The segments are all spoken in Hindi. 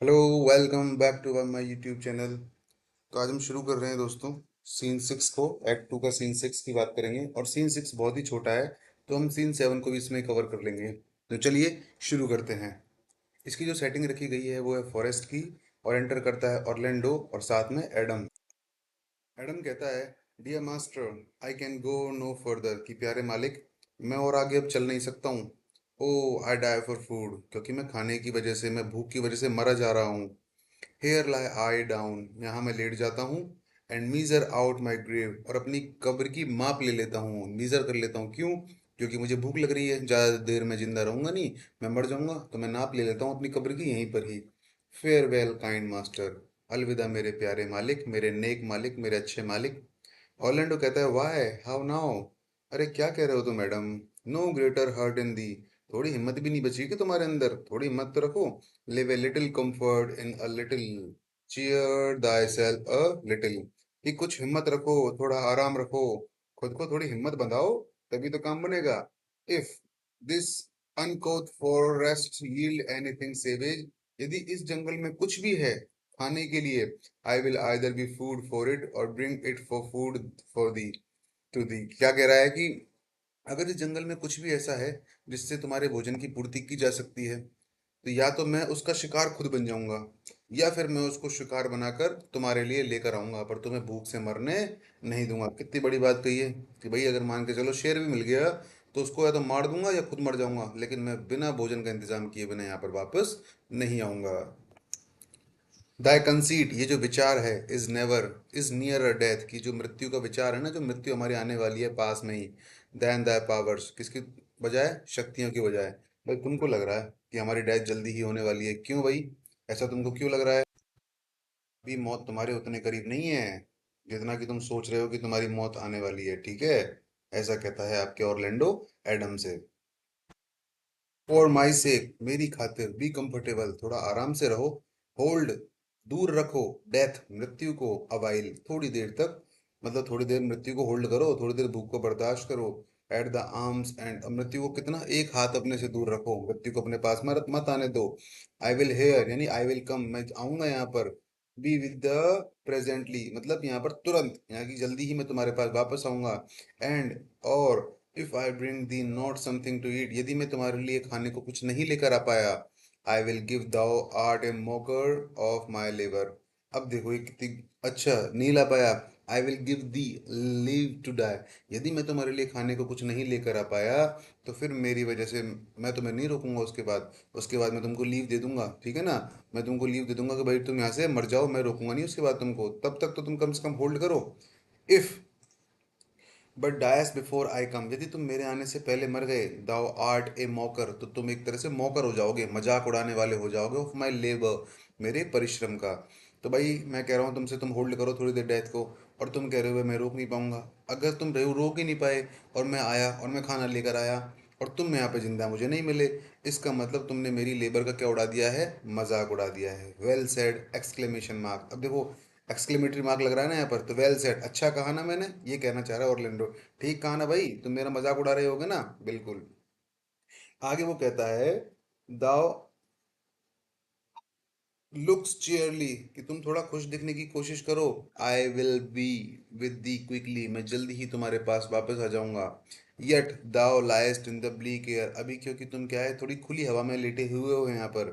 Hello, welcome back to my YouTube channel. तो आज हम शुरू कर रहे हैं दोस्तों सीन 6 को। एक्ट 2 का सीन 6 की बात करेंगे और सीन 6 बहुत ही छोटा है, तो हम सीन 7 को भी इसमें कवर कर लेंगे। तो चलिए शुरू करते हैं। इसकी जो सेटिंग रखी गई है वो है फॉरेस्ट की, और एंटर करता है ऑरलैंडो और साथ में एडम। एडम कहता है, dear master, I can go no further, कि प्यारे मालिक, मैं और आगे अब चल नहीं सकता हूँ। ओ आई डाई फॉर फूड, क्योंकि मैं खाने की वजह से, मैं भूख की वजह से मरा जा रहा हूँ। हेयर लाई आई डाउन, यहाँ मैं लेट जाता हूँ। And measure out my grave, और अपनी कब्र की माप ले लेता हूँ, मीजर कर लेता हूँ। क्यों? क्योंकि मुझे भूख लग रही है, ज़्यादा देर में जिंदा रहूंगा नहीं, मैं मर जाऊंगा, तो मैं नाप ले लेता हूँ अपनी कब्र की यहीं पर ही। फेयरवेल काइंड मास्टर, अलविदा मेरे प्यारे मालिक, मेरे नेक मालिक, मेरे अच्छे मालिक। ऑर्लैंडो कहता है, वाई हाउ नाउ? अरे क्या कह रहे हो तुम मैडम? नो ग्रेटर हर्ट इन दी, थोड़ी हिम्मत भी नहीं बची कि तुम्हारे अंदर? थोड़ी हिम्मत तो रखो। Live a little comfort in a little, cheer thyself a little, कि कुछ हिम्मत रखो, थोड़ा आराम रखो, खुद को थोड़ी हिम्मत बंधाओ, तभी तो काम बनेगा। If this uncouth forest yield anything savage, यदि इस जंगल में कुछ भी है खाने के लिए, I will either be food for it or bring it for food for thee to thee. क्या कह रहा है कि अगर इस जंगल में कुछ भी ऐसा है जिससे तुम्हारे भोजन की पूर्ति की जा सकती है, तो या तो मैं उसका शिकार खुद बन जाऊंगा, या फिर मैं उसको शिकार बनाकर तुम्हारे लिए लेकर आऊंगा, पर तुम्हें भूख से मरने नहीं दूंगा। कितनी बड़ी बात कही है कि भाई अगर मान के चलो शेर भी मिल गया तो उसको या तो मार दूंगा या खुद मर जाऊंगा, लेकिन मैं बिना भोजन का इंतजाम किए बिना यहाँ पर वापस नहीं आऊंगा। दाय कंसीट, ये जो विचार है, is never, is near a death, की जो मृत्यु का विचार है ना, जो मृत्यु हमारी आने वाली है पास में ही। देन दाय पावर्स, किसकी बजाय? शक्तियों की बजाय। भाई तुमको लग रहा है कि हमारी डेथ जल्दी ही होने वाली है, क्यों भाई? ऐसा तुमको क्यों लग रहा है? अभी मौत तुम्हारे उतने करीब नहीं है जितना कि तुम सोच रहे हो कि तुम्हारी मौत आने वाली है, ठीक है? ऐसा कहता है आपके ऑरलैंडो एडम से। फॉर माई सेक, मेरी खातिर, बी कंफर्टेबल, थोड़ा आराम से रहो। होल्ड, दूर रखो, डेथ, मृत्यु को, अवाइल, थोड़ी देर तक, मतलब थोड़ी देर मृत्यु को होल्ड करो, थोड़ी देर भूख को बर्दाश्त करो। एट द आर्म्स एंड, मृत्यु को कितना, एक हाथ अपने से दूर रखो, मृत्यु को अपने पास मत मत आने दो। आई विल हेयर, यानी आई विल कम, मैं आऊंगा यहाँ पर। बी विद द प्रेजेंटली, मतलब यहाँ पर तुरंत, यहाँ की जल्दी ही मैं तुम्हारे पास वापस आऊंगा। एंड, और if I bring thee not something to eat, यदि मैं तुम्हारे लिए खाने को कुछ नहीं लेकर आ पाया, I will give thou art a mocker of my labour. अब देखो ये कितनी, अच्छा नहीं ला पाया, I will give thee leave to die, यदि मैं तुम्हारे लिए खाने को कुछ नहीं लेकर आ पाया तो फिर मेरी वजह से मैं तुम्हें नहीं रोकूंगा, उसके बाद मैं तुमको लीव दे दूंगा, ठीक है ना? मैं तुमको लीव दे दूंगा कि भाई तुम यहाँ से मर जाओ, मैं रोकूंगा नहीं उसके बाद तुमको, तब तक तो तुम कम से कम होल्ड करो। If but dies before I come, यदि तुम मेरे आने से पहले मर गए, दाउ आर्ट ए मॉकर, तो तुम एक तरह से मॉकर हो जाओगे, मजाक उड़ाने वाले हो जाओगे ऑफ माई लेबर, मेरे परिश्रम का। तो भाई मैं कह रहा हूँ तुमसे, तुम होल्ड करो थोड़ी देर डेथ को, और तुम कह रहे हो मैं रोक नहीं पाऊंगा। अगर तुम रोक ही नहीं पाए, और मैं आया और मैं खाना लेकर आया, और तुम यहाँ पे जिंदा मुझे नहीं मिले, इसका मतलब तुमने मेरी लेबर का क्या उड़ा दिया है? मजाक उड़ा दिया है। वेल सेड एक्सक्लेमेशन मार्क, अब देखो एक्सक्लेमेटरी मार्क लग रहा है ना यहाँ पर, तो वेल सेड, अच्छा कहा ना मैंने, ये कहना चाह रहा है ऑरलैंडो। ठीक कहा ना भाई, तुम मेरा मजाक उड़ा रहे होगे ना? बिल्कुल। आगे वो कहता है, दाओ लुक्स चेयरली, कि तुम थोड़ा खुश दिखने की कोशिश करो। I will be with the quickly, मैं जल्दी ही तुम्हारे पास वापस आ जाऊंगा। यट दाओ list in the bleak air, अभी क्योंकि तुम क्या है, थोड़ी खुली हवा में लेटे हुए हो यहाँ पर।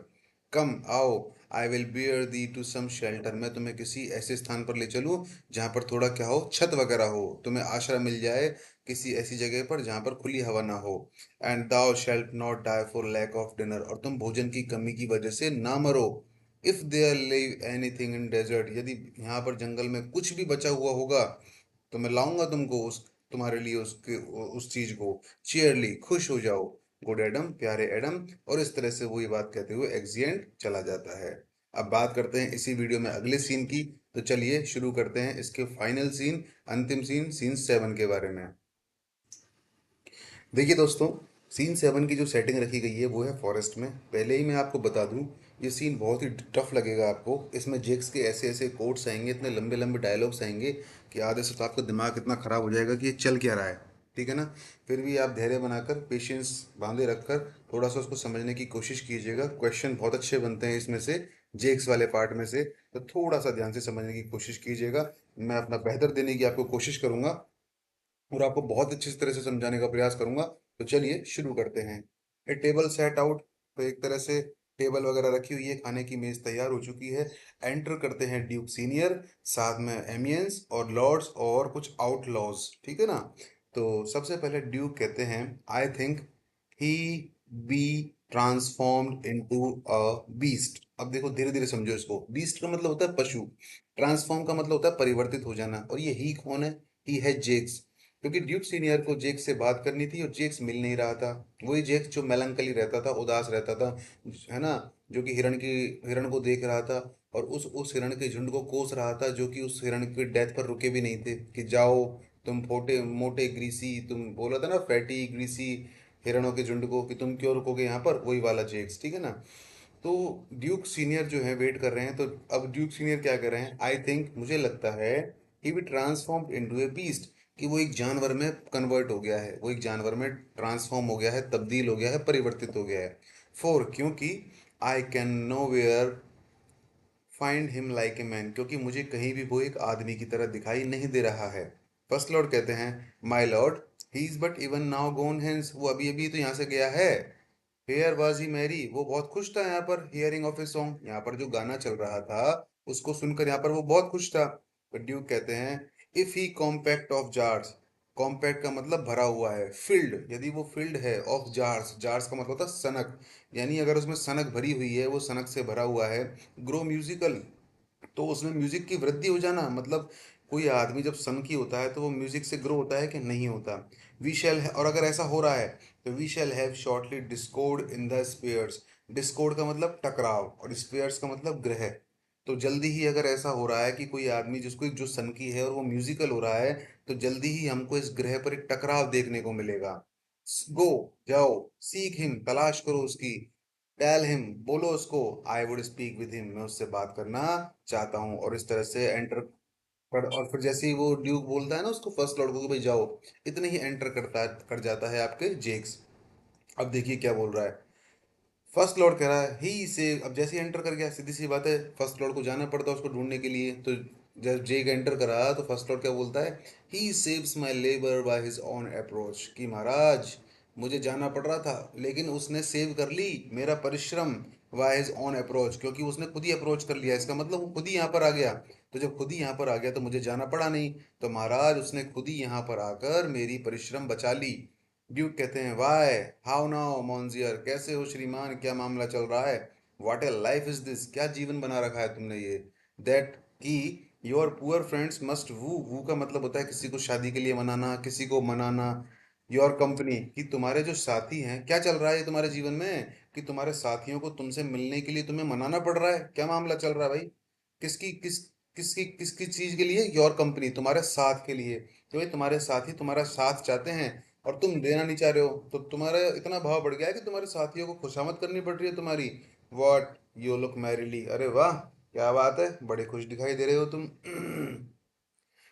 कम आओ, I will bear thee to some shelter, मैं तुम्हें किसी ऐसे स्थान पर ले चलूँ जहाँ पर थोड़ा क्या हो, छत वगैरह हो, तुम्हें आश्रय मिल जाए किसी ऐसी जगह पर जहाँ पर खुली हवा ना हो। And thou shalt not die for lack of dinner, और तुम भोजन की कमी की वजह से ना मरो। If there live anything in desert, यदि यहाँ पर जंगल में कुछ भी बचा हुआ होगा, तो मैं लाऊंगा तुमको उस, तुम्हारे लिए उसके, उस चीज को। चीयरली, खुश हो जाओ, गुड एडम, प्यारे एडम। और इस तरह से वो ये बात कहते हुए एक्सिएंट चला जाता है। अब बात करते हैं इसी वीडियो में अगले सीन की। तो चलिए शुरू करते हैं इसके फाइनल सीन, अंतिम सीन, सीन 7 के बारे में। देखिए दोस्तों, सीन 7 की जो सेटिंग रखी गई है वो है फॉरेस्ट में। पहले ही मैं आपको बता दूं, ये सीन बहुत ही टफ लगेगा आपको। इसमें जेक्स के ऐसे ऐसे कोट्स आएंगे, इतने लंबे लंबे डायलॉग्स आएंगे कि आधे से तो आपका दिमाग इतना ख़राब हो जाएगा कि ये चल क्या रहा है, ठीक है ना? फिर भी आप धैर्य बनाकर, पेशेंस बांधे रखकर थोड़ा सा उसको समझने की कोशिश कीजिएगा। क्वेश्चन बहुत अच्छे बनते हैं इसमें से, जेक्स वाले पार्ट में से, तो थोड़ा सा ध्यान से समझने की कोशिश कीजिएगा। मैं अपना बेहतर देने की आपको कोशिश करूंगा और आपको बहुत अच्छी तरह से समझाने का प्रयास करूंगा। तो चलिए शुरू करते हैं। ए टेबल सेट आउट, तो एक तरह से टेबल वगैरह रखी हुई है, खाने की मेज तैयार हो चुकी है। एंटर करते हैं ड्यूक सीनियर, साथ में एमियंस और लॉर्ड्स और कुछ आउटलॉज, ठीक है ना। तो सबसे पहले ड्यूक कहते हैं, I think he be transformed into a beast. अब देखो धीरे धीरे समझो इसको। बीस्ट का मतलब होता है पशु, ट्रांसफॉर्म का मतलब होता है परिवर्तित हो जाना। और ये ही कौन है? ही है जेक्स। क्योंकि ड्यूक सीनियर को जेक्स से बात करनी थी और जेक्स मिल नहीं रहा था। वही जेक्स जो मेलंकली रहता था, उदास रहता था, है ना, जो कि हिरण को देख रहा था और उस हिरण के झुंड को कोस रहा था, जो कि उस हिरण की डेथ पर रुके भी नहीं थे कि जाओ तुम फोटे मोटे ग्रीसी, तुम बोला था ना फैटी ग्रीसी हिरणों के झुंड को कि तुम क्यों रुकोगे यहाँ पर, वही वाला जेक्स, ठीक है ना। तो ड्यूक सीनियर जो है वेट कर रहे हैं। तो अब ड्यूक सीनियर क्या कर रहे हैं, आई थिंक मुझे लगता है ही भी ट्रांसफॉर्म इनटू ए बीस्ट, कि वो एक जानवर में कन्वर्ट हो गया है, वो एक जानवर में ट्रांसफॉर्म हो गया है, तब्दील हो गया है, परिवर्तित हो गया है। फोर, क्योंकि I can nowhere find him like a man, क्योंकि मुझे कहीं भी वो एक आदमी की तरह दिखाई नहीं दे रहा है। फर्स्ट लॉर्ड कहते हैं, my lord he is but even now gone hence, वो अभी अभी तो यहाँ से गया है। हेयर वाज ही मैरी, वो बहुत खुश था यहाँ पर, हियरिंग ऑफ ए सॉन्ग, यहाँ पर जो गाना चल रहा था उसको सुनकर यहाँ पर वो बहुत खुश था। पर ड्यूक कहते हैं, if he compact of jars, compact का मतलब भरा हुआ है, फिल्ड, यदि वो फिल्ड है ऑफ जार्स, जार्स का मतलब होता है सनक, यानी अगर उसमें सनक भरी हुई है, वो सनक से भरा हुआ है, ग्रो म्यूजिकल, तो उसमें म्यूजिक की वृद्धि हो जाना, मतलब कोई आदमी जब सन की होता है तो वो म्यूजिक से ग्रो होता है कि नहीं होता। वी शैल, और अगर ऐसा हो रहा है तो we shall have shortly discord in the spheres, discord का मतलब टकराव और स्पेयर्स का मतलब ग्रह। तो जल्दी ही अगर ऐसा हो रहा है कि कोई आदमी जिसको जो सन की है और वो म्यूजिकल हो रहा है, तो जल्दी ही हमको इस ग्रह पर एक टकराव देखने को मिलेगा। गो, जाओ, सीख हिम, तलाश करो उसकी, टेल हिम, बोलो उसको, I would speak with him, मैं उससे बात करना चाहता हूँ। और इस तरह से एंटर कर, और फिर जैसे ही वो ड्यूक बोलता है ना उसको, फर्स्ट लॉर्ड को, कि भाई जाओ, इतने ही एंटर करता है, कर जाता है आपके जेक्स। अब देखिए क्या बोल रहा है। फर्स्ट लॉर्ड कह रहा है ही से, अब जैसे ही एंटर कर गया, सीधी सी बात है, फर्स्ट लॉर्ड को जाना पड़ता है उसको ढूंढने के लिए। तो जब जेक एंटर करा तो फर्स्ट लॉर्ड क्या बोलता है, ही saves my labour by his own approach, कि महाराज मुझे जाना पड़ रहा था लेकिन उसने सेव कर ली मेरा परिश्रम, बाय हिज ओन अप्रोच, क्योंकि उसने खुद ही अप्रोच कर लिया, इसका मतलब वो खुद ही यहाँ पर आ गया। तो जब खुद ही यहाँ पर आ गया तो मुझे जाना पड़ा नहीं, तो महाराज उसने खुद ही यहाँ पर आकर मेरी परिश्रम बचा ली। ड्यूक कहते हैं, वाई, हाउ नाउ मॉन्जियर, कैसे हो श्रीमान, क्या मामला चल रहा है, what A life is this, क्या जीवन बना रखा है तुमने ये, दैट कि योर पुअर फ्रेंड्स मस्ट वू, वू का मतलब होता है किसी को शादी के लिए मनाना, किसी को मनाना, योर कंपनी, कि तुम्हारे जो साथी हैं, क्या चल रहा है ये तुम्हारे जीवन में कि तुम्हारे साथियों को तुमसे मिलने के लिए तुम्हें मनाना पड़ रहा है, क्या मामला चल रहा है भाई, किसकी किस किसकी किसकी चीज के लिए, योर कंपनी, तुम्हारे साथ के लिए, तो भाई तुम्हारे साथी तुम्हारा साथ चाहते हैं और तुम देना नहीं चाह रहे हो, तो तुम्हारा इतना भाव बढ़ गया है कि तुम्हारे साथियों को खुशामद करनी पड़ रही है तुम्हारी। वॉट यू लुक मैरिली, अरे वाह, क्या बात है, बड़े खुश दिखाई दे रहे हो तुम।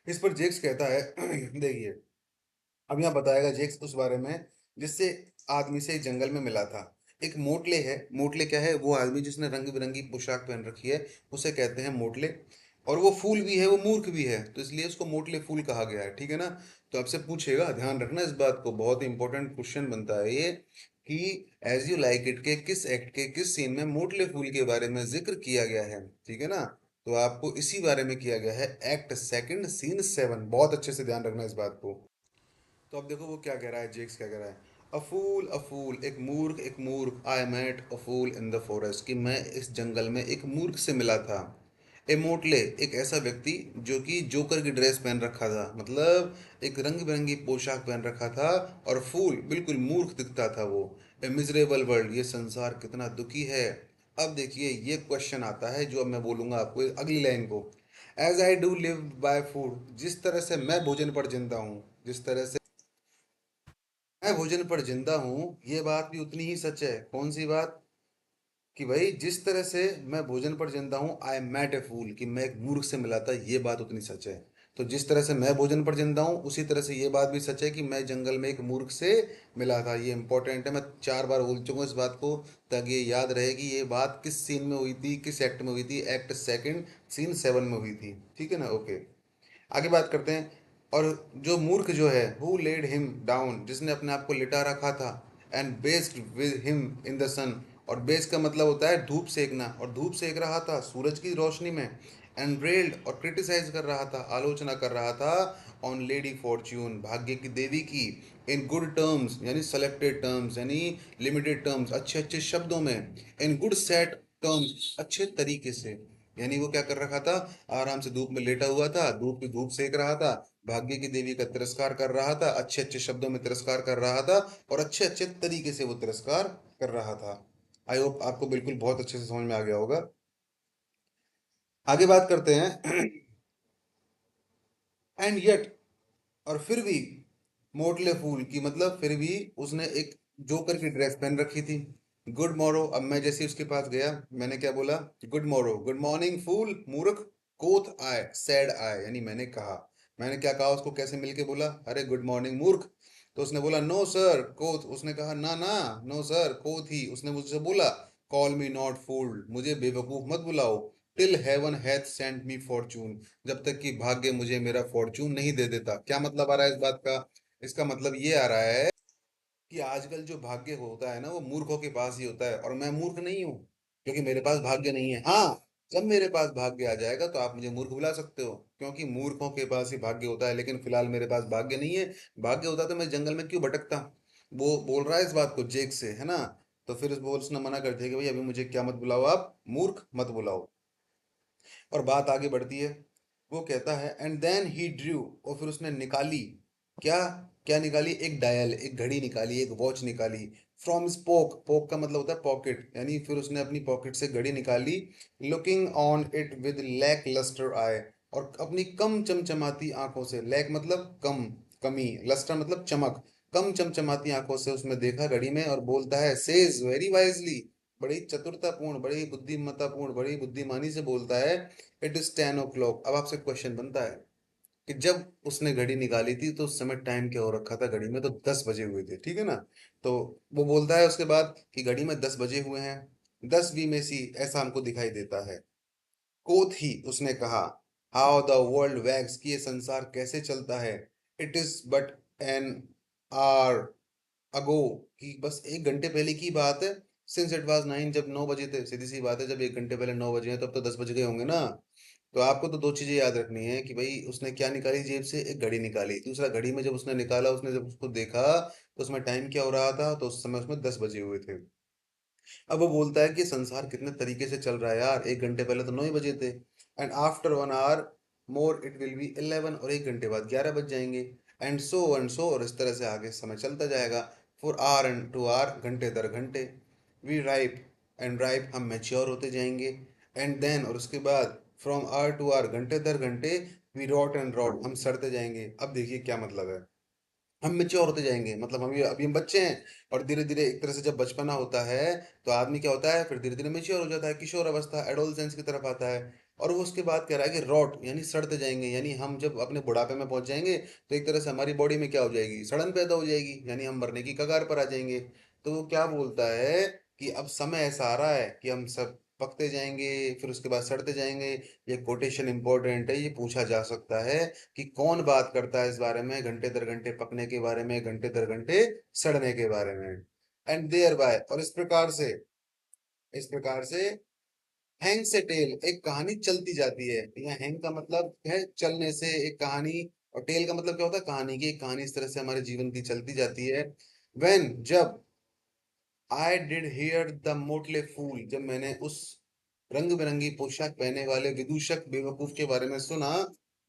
इस पर जेक्स कहता है, देखिए, अब यहाँ बताएगा जेक्स उस बारे में जिससे आदमी से एक जंगल में मिला था। एक मोटले है, मोटले क्या है, वो आदमी जिसने रंग बिरंगी पोशाक पहन रखी है, उसे कहते हैं मोटले। और वो फूल भी है, वो मूर्ख भी है, तो इसलिए उसको मोटले फूल कहा गया है, ठीक है ना। तो आपसे पूछेगा, ध्यान रखना इस बात को, बहुत इंपॉर्टेंट क्वेश्चन बनता है ये, कि एज यू लाइक इट के किस एक्ट के किस सीन में मोटले फूल के बारे में जिक्र किया गया है, ठीक है ना। तो आपको इसी बारे में किया गया है, एक्ट सेकंड सीन 7, बहुत अच्छे से ध्यान रखना इस बात को। तो अब देखो वो क्या कह रहा है, जेक्स क्या कह रहा है, अ फूल, एक मूर्ख, I met a fool in the forest, कि मैं इस जंगल में एक मूर्ख से मिला था। ए मोटले, एक ऐसा व्यक्ति जो कि जोकर की ड्रेस पहन रखा था, मतलब एक रंग बिरंगी पोशाक पहन रखा था, और फूल, बिल्कुल मूर्ख दिखता था वो। ए मिजरेबल वर्ल्ड, ये संसार कितना दुखी है। अब देखिए ये क्वेश्चन आता है जो अब मैं बोलूंगा आपको अगली लाइन को, as I do live by food, जिस तरह से मैं भोजन पर जिंदा हूँ, जिस तरह से मैं भोजन पर जिंदा हूँ, ये बात भी उतनी ही सच है। कौन सी बात? कि भाई जिस तरह से मैं भोजन पर जिंदा हूँ, आई मेट ए फूल, कि मैं एक मूर्ख से मिला था, ये बात उतनी सच है। तो जिस तरह से मैं भोजन पर जिंदा हूँ, उसी तरह से ये बात भी सच है कि मैं जंगल में एक मूर्ख से मिला था। ये इंपॉर्टेंट है, मैं 4 बार बोल चुका हूँ इस बात को, ताकि ये याद रहे कि ये बात किस सीन में हुई थी, किस एक्ट में हुई थी। एक्ट सेकंड, सीन 7 में हुई थी। ठीक है ना? ओके, आगे बात करते हैं। और जो मूर्ख जो है, हु लेड हिम डाउन, जिसने अपने आप को लिटा रखा था, and basked with him in the sun, और बेस का मतलब होता है धूप सेकना, और धूप सेक रहा था सूरज की रोशनी में। एंड रेल्ड, और क्रिटिसाइज कर रहा था, आलोचना कर रहा था, ऑन लेडी फॉर्च्यून, भाग्य की देवी की, इन गुड टर्म्स यानी सेलेक्टेड टर्म्स, यानी लिमिटेड टर्म्स, अच्छे अच्छे शब्दों में, इन गुड सेट टर्म्स, अच्छे तरीके से। यानी वो क्या कर रखा था? आराम से धूप में लेटा हुआ था, धूप की धूप सेक रहा था, भाग्य की देवी का तिरस्कार कर रहा था, अच्छे अच्छे शब्दों में तिरस्कार कर रहा था, और अच्छे अच्छे तरीके से वो तिरस्कार कर रहा था। आई होप आपको बिल्कुल बहुत अच्छे से समझ में आ गया होगा। आगे बात करते हैं। एंड येट, और फिर भी, मोटले फूल की मतलब फिर भी उसने एक जोकर की ड्रेस पहन रखी थी। गुड मॉरो, अब मैं जैसे ही उसके पास गया, मैंने क्या बोला? गुड मॉरो, गुड मॉर्निंग फूल, मूर्ख। कोथ आए, सैड आए, यानी मैंने कहा। मैंने क्या कहा उसको, कैसे मिलके बोला? अरे गुड मॉर्निंग मूर्ख। तो उसने बोला नो सर कोथ, उसने कहा ना ना, नो सर कोथ ही, उसने मुझसे बोला कॉल मी नॉट फूल, मुझे बेवकूफ मत बुलाओ, till heaven hath sent me fortune, जब तक कि भाग्य मुझे मेरा फॉर्चून नहीं दे देता। क्या मतलब आ रहा है इस बात का? इसका मतलब ये आ रहा है कि आजकल जो भाग्य होता है ना, वो मूर्खों के पास ही होता है, और मैं मूर्ख नहीं हूँ, क्योंकि मेरे पास भाग्य नहीं है। हाँ, जब मेरे पास भाग्य आ जाएगा तो आप मुझे मूर्ख बुला सकते हो, क्योंकि मूर्खों के पास ही भाग्य होता है, लेकिन फिलहाल मेरे पास भाग्य नहीं है। भाग्य होता तो मैं जंगल में क्यों भटकता? वो बोल रहा है इस बात को जेक से, है ना? तो फिर उस बोल उसने मना कर दिया कि भाई अभी मुझे क्या मत बुलाओ, आप मूर्ख मत बुलाओ। और बात आगे बढ़ती है। वो कहता है एंड देन ही ड्रू, और फिर उसने निकाली। क्या? क्या निकाली? एक डायल, एक घड़ी निकाली, एक वॉच निकाली। फ्रॉम स्पोक, पोक का मतलब होता है पॉकेट, यानी फिर उसने अपनी पॉकेट से घड़ी निकाली। Looking on it with lacklustre eye, और अपनी कम चमचमाती आंखों से, लैक मतलब कम, कमी, लस्टर मतलब चमक, कम चमचमाती आंखों से उसमें देखा घड़ी में, और बोलता है, सेज वेरी वाइजली, बड़ी चतुरतापूर्ण, बड़ी बुद्धिमत्तापूर्ण, बड़ी बुद्धिमानी से बोलता है, इट इज 10 o'clock। अब आपसे क्वेश्चन बनता है कि जब उसने घड़ी निकाली थी तो उस समय टाइम क्या हो रखा था घड़ी में? तो 10 बजे हुए थे, ठीक है ना? तो वो बोलता है उसके बाद कि घड़ी में 10 बजे हुए हैं, 10 भी में सी ऐसा हमको दिखाई देता है। कोथ ही, उसने कहा, हाउ द वर्ल्ड वैग्स, कि ये संसार कैसे चलता है। It is but an hour ago, कि बस 1 घंटे पहले की बात है। सिंस इट वाज 9, जब 9 बजे थे, सीधी सी बात है, जब 1 घंटे पहले 9 बजे हैं तो अब तो 10 बज गए होंगे ना। तो आपको तो दो चीजें याद रखनी है कि भाई उसने क्या निकाली जेब से? एक घड़ी निकाली। दूसरा, घड़ी में जब उसने निकाला, उसने जब उसको देखा तो उसमें टाइम क्या हो रहा था? तो उस समय उसमें 10 बजे हुए थे। अब वो बोलता है कि संसार कितने तरीके से चल रहा है यार, 1 घंटे पहले तो 9 ही बजे थे, and after 1 hour more it will be 11, और 1 घंटे बाद 11 बज जाएंगे, एंड सो, और इस तरह से आगे समय चलता जाएगा। For hour and to hour, घंटे दर घंटे। वी राइप एंड राइप, हम मैच्योर होते जाएंगे। एंड देन, और उसके बाद, फ्रॉम आवर टू आवर, घंटे दर घंटे, वी रॉट एंड रॉट, हम सड़ते जाएंगे। अब देखिए क्या मतलब है, हम मेच्योर होते जाएंगे, मतलब हम ये अभी हम बच्चे हैं, और धीरे धीरे एक तरह से जब बचपना होता है तो आदमी क्या होता है, फिर धीरे धीरे मेच्योर हो जाता है, किशोर अवस्था, एडोलसेंस की तरफ आता है। और वो उसके बाद कह रहा है कि रॉट यानी सड़ते जाएंगे, यानी हम जब अपने बुढ़ापे में पहुंच जाएंगे तो एक तरह से हमारी बॉडी में क्या हो जाएगी, सड़न पैदा हो जाएगी, यानी हम मरने की कगार पर आ जाएंगे। तो वो क्या बोलता है कि अब समय ऐसा आ रहा है कि हम सब पकते जाएंगे, फिर उसके बाद सड़ते जाएंगे। ये कोटेशन इंपॉर्टेंट है, ये पूछा जा सकता है कि कौन बात करता है इस बारे में, घंटे दर घंटे पकने के बारे में, घंटे दर घंटे सड़ने के बारे में। एंड देयर बाय, और इस प्रकार से हैंग से टेल, एक कहानी चलती जाती है। यहाँ हैंग का मतलब है चलने से, एक कहानी, और टेल का मतलब क्या होता है? कहानी की। एक कहानी इस तरह से हमारे जीवन की चलती जाती है। वेन, जब, I did hear the motley fool, जब मैंने उस रंग बिरंगी पोशाक पहने वाले विदूषक बेवकूफ के बारे में सुना।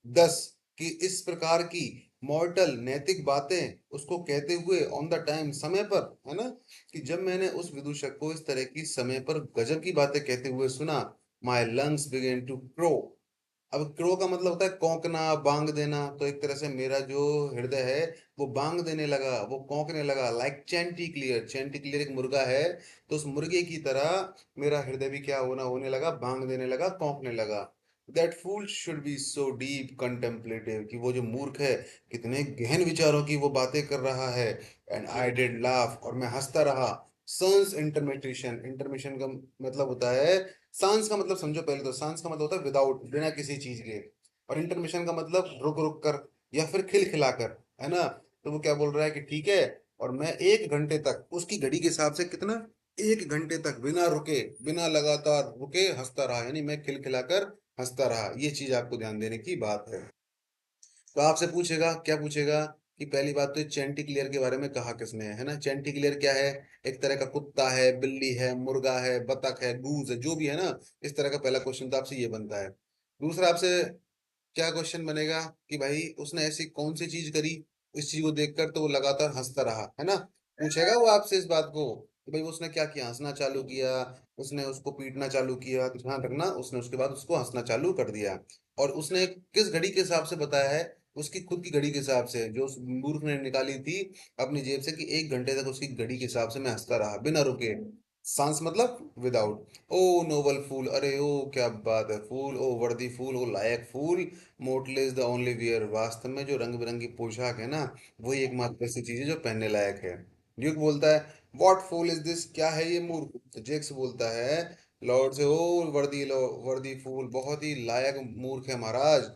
10, कि इस प्रकार की मॉर्टल नैतिक बातें उसको कहते हुए, ऑन द टाइम, समय पर, है ना? कि जब मैंने उस विदूषक को इस तरह की समय पर गजब की बातें कहते हुए सुना, my lungs began to crow. अब क्रो का मतलब होता है कौंकना, बांग देना। तो एक तरह से मेरा जो हृदय है वो बांग देने लगा, वो कौंकने लगा, लाइक चैंटी क्लियर, चैंटी क्लियर एक मुर्गा है, तो उस मुर्गे की तरह मेरा हृदय भी क्या होना होने लगा, बांग देने लगा, कौंकने लगा। That fool should be so deep contemplative, कि वो जो मूर्ख है कितने गहन विचारों की वो बातें कर रहा है। एंड आई डिड लाफ, और मैं हंसता रहा। सन्स इंटरमिटेशन, इंटरमिशन का मतलब होता है, सांस का मतलब समझो पहले तो, सांस का मतलब होता है विदाउट, बिना किसी चीज के। और इंटरमिशन का मतलब रुक रुक कर या फिर खिलखिलाकर, है ना। तो वो क्या बोल रहा है कि ठीक है, और मैं 1 घंटे तक उसकी घड़ी के हिसाब से कितना, 1 घंटे तक बिना रुके, बिना लगातार रुके हंसता रहा, यानी मैं खिलखिलाकर हंसता रहा। ये चीज आपको ध्यान देने की बात है। तो आपसे पूछेगा, क्या पूछेगा, कि पहली बात तो चेंटिक्लियर के बारे में कहा किसने है ना। चेंटिक्लियर क्या है, एक तरह का कुत्ता है, बिल्ली है, मुर्गा है, बतख है, गूज है, जो भी है ना, इस तरह का पहला क्वेश्चन तो आपसे ये बनता है। दूसरा आपसे क्या क्वेश्चन बनेगा, कि भाई उसने ऐसी कौन सी चीज करी, इस चीज को देखकर तो वो लगातार हंसता रहा, है ना। पूछेगा वो आपसे इस बात को, कि भाई उसने क्या किया, हंसना चालू किया, उसने उसको पीटना चालू किया, तो ध्यान रखना उसने उसके बाद उसको हंसना चालू कर दिया। और उसने किस घड़ी के हिसाब से बताया है, उसकी खुद की घड़ी के हिसाब से, जो उस मूर्ख ने निकाली थी अपनी जेब से, कि 1 घंटे तक उसकी घड़ी के हिसाब से मैं हंसता रहा बिना रुके। सांस मतलब विदाउट। ओ नोबल फूल, अरे ओ क्या बात है, fool, O worthy fool, O लायक fool, motley is the only wear, वास्तव में जो रंग बिरंगी पोशाक है ना, वही एकमात्र ऐसी चीज है जो पहनने लायक है। ड्यूक बोलता है, व्हाट फूल इज दिस, क्या है ये मूर्ख। तो जेक्स बोलता है लॉर्ड से, ओ वर्दी लो, वर्दी फूल, बहुत ही लायक मूर्ख है महाराज।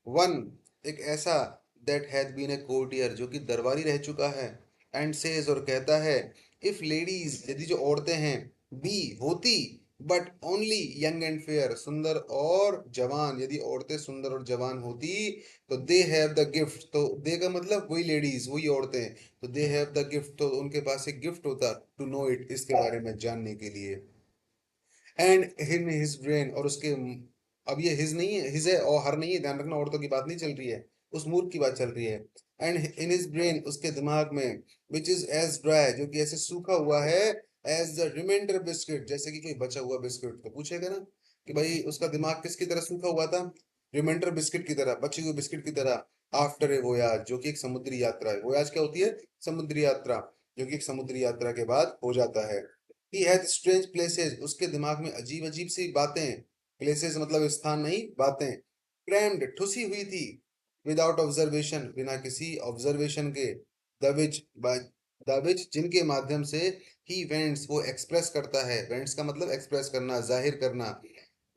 वन, एक ऐसा, that has been a courtier, जो कि दरबारी रह चुका है। एंड सेज, और कहता है, इफ लेडीज, यदि जो औरतें हैं, बी होती, but only young and fair, सुंदर और जवान, यदि औरतें सुंदर और जवान होती, तो दे हैव द गिफ्ट, तो दे का मतलब वही लेडीज, वही औरतें, तो दे हैव द गिफ्ट, तो उनके पास एक गिफ्ट होता, टू नो इट, इसके बारे में जानने के लिए। एंड इन हिज ब्रेन, और उसके, अब ये हिज नहीं है, हिज है और हर नहीं है, ध्यान रखना, औरतों की बात नहीं चल रही है, उस मूर्ख की बात चल रही है। एंड इन हिज ब्रेन, उसके दिमाग में, विच इज एज ड्राई, जो कि ऐसे सूखा हुआ है, एज द रिमाइंडर बिस्किट, जैसे कि कोई बचा हुआ बिस्किट। तो पूछेगा ना कि भाई उसका दिमाग किसकी तरह सूखा हुआ था, रिमाइंडर बिस्किट की तरह, बची हुई बिस्किट की तरह। आफ्टर ए वोयाज, जो कि एक समुद्री यात्रा है, वोयाज क्या होती है, समुद्री यात्रा, जो कि एक समुद्री यात्रा के बाद हो जाता है। ही हैज स्ट्रेंज प्लेसेस, उसके दिमाग में अजीब अजीब सी बातें, प्लेसेस मतलब स्थान नहीं, बातें, क्रैम्ड, ठुसी हुई थी, विदाउट ऑब्जर्वेशन, बिना किसी ऑब्जर्वेशन के, द विच, द विच, जिनके माध्यम से ही वेंट्स, वो एक्सप्रेस करता है, वेंट्स का मतलब एक्सप्रेस करना, जाहिर करना,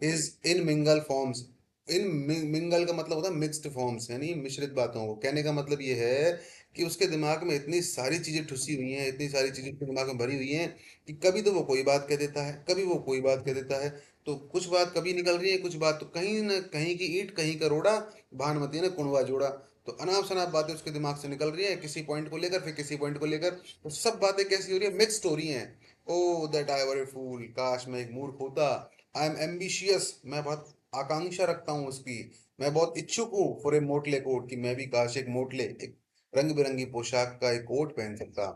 is in mingle forms, in mingle का मतलब होता है मिक्स्ड फॉर्म्स, यानी मिश्रित बातों को। कहने का मतलब ये है कि उसके दिमाग में इतनी सारी चीजें ठुसी हुई हैं, इतनी सारी चीजें उसके दिमाग में भरी हुई हैं, कि कभी तो वो कोई बात कह देता है, कभी वो कोई बात कह देता है। तो कुछ बात कभी निकल रही है, कुछ बात तो कहीं ना कहीं की ईंट कहीं का रोड़ा, भानुमति ने कुनवा जोड़ा। तो अनाप शनाप बातें उसके दिमाग से निकल रही है, किसी पॉइंट को लेकर, फिर किसी पॉइंट को लेकर, तो सब बातें कैसी हो रही है, मिक्स्ड हो रही हैं। ओ दैट आई वर ए फूल, काश मैं एक मूर्ख होता। आई एम एम्बिशियस, मैं बहुत आकांक्षा रखता हूँ उसकी, मैं बहुत इच्छुक हूँ, फॉर ए मोटले कोट, कि मैं भी काश एक मोटले, एक रंग बिरंगी पोशाक का एक कोट पहन सकता।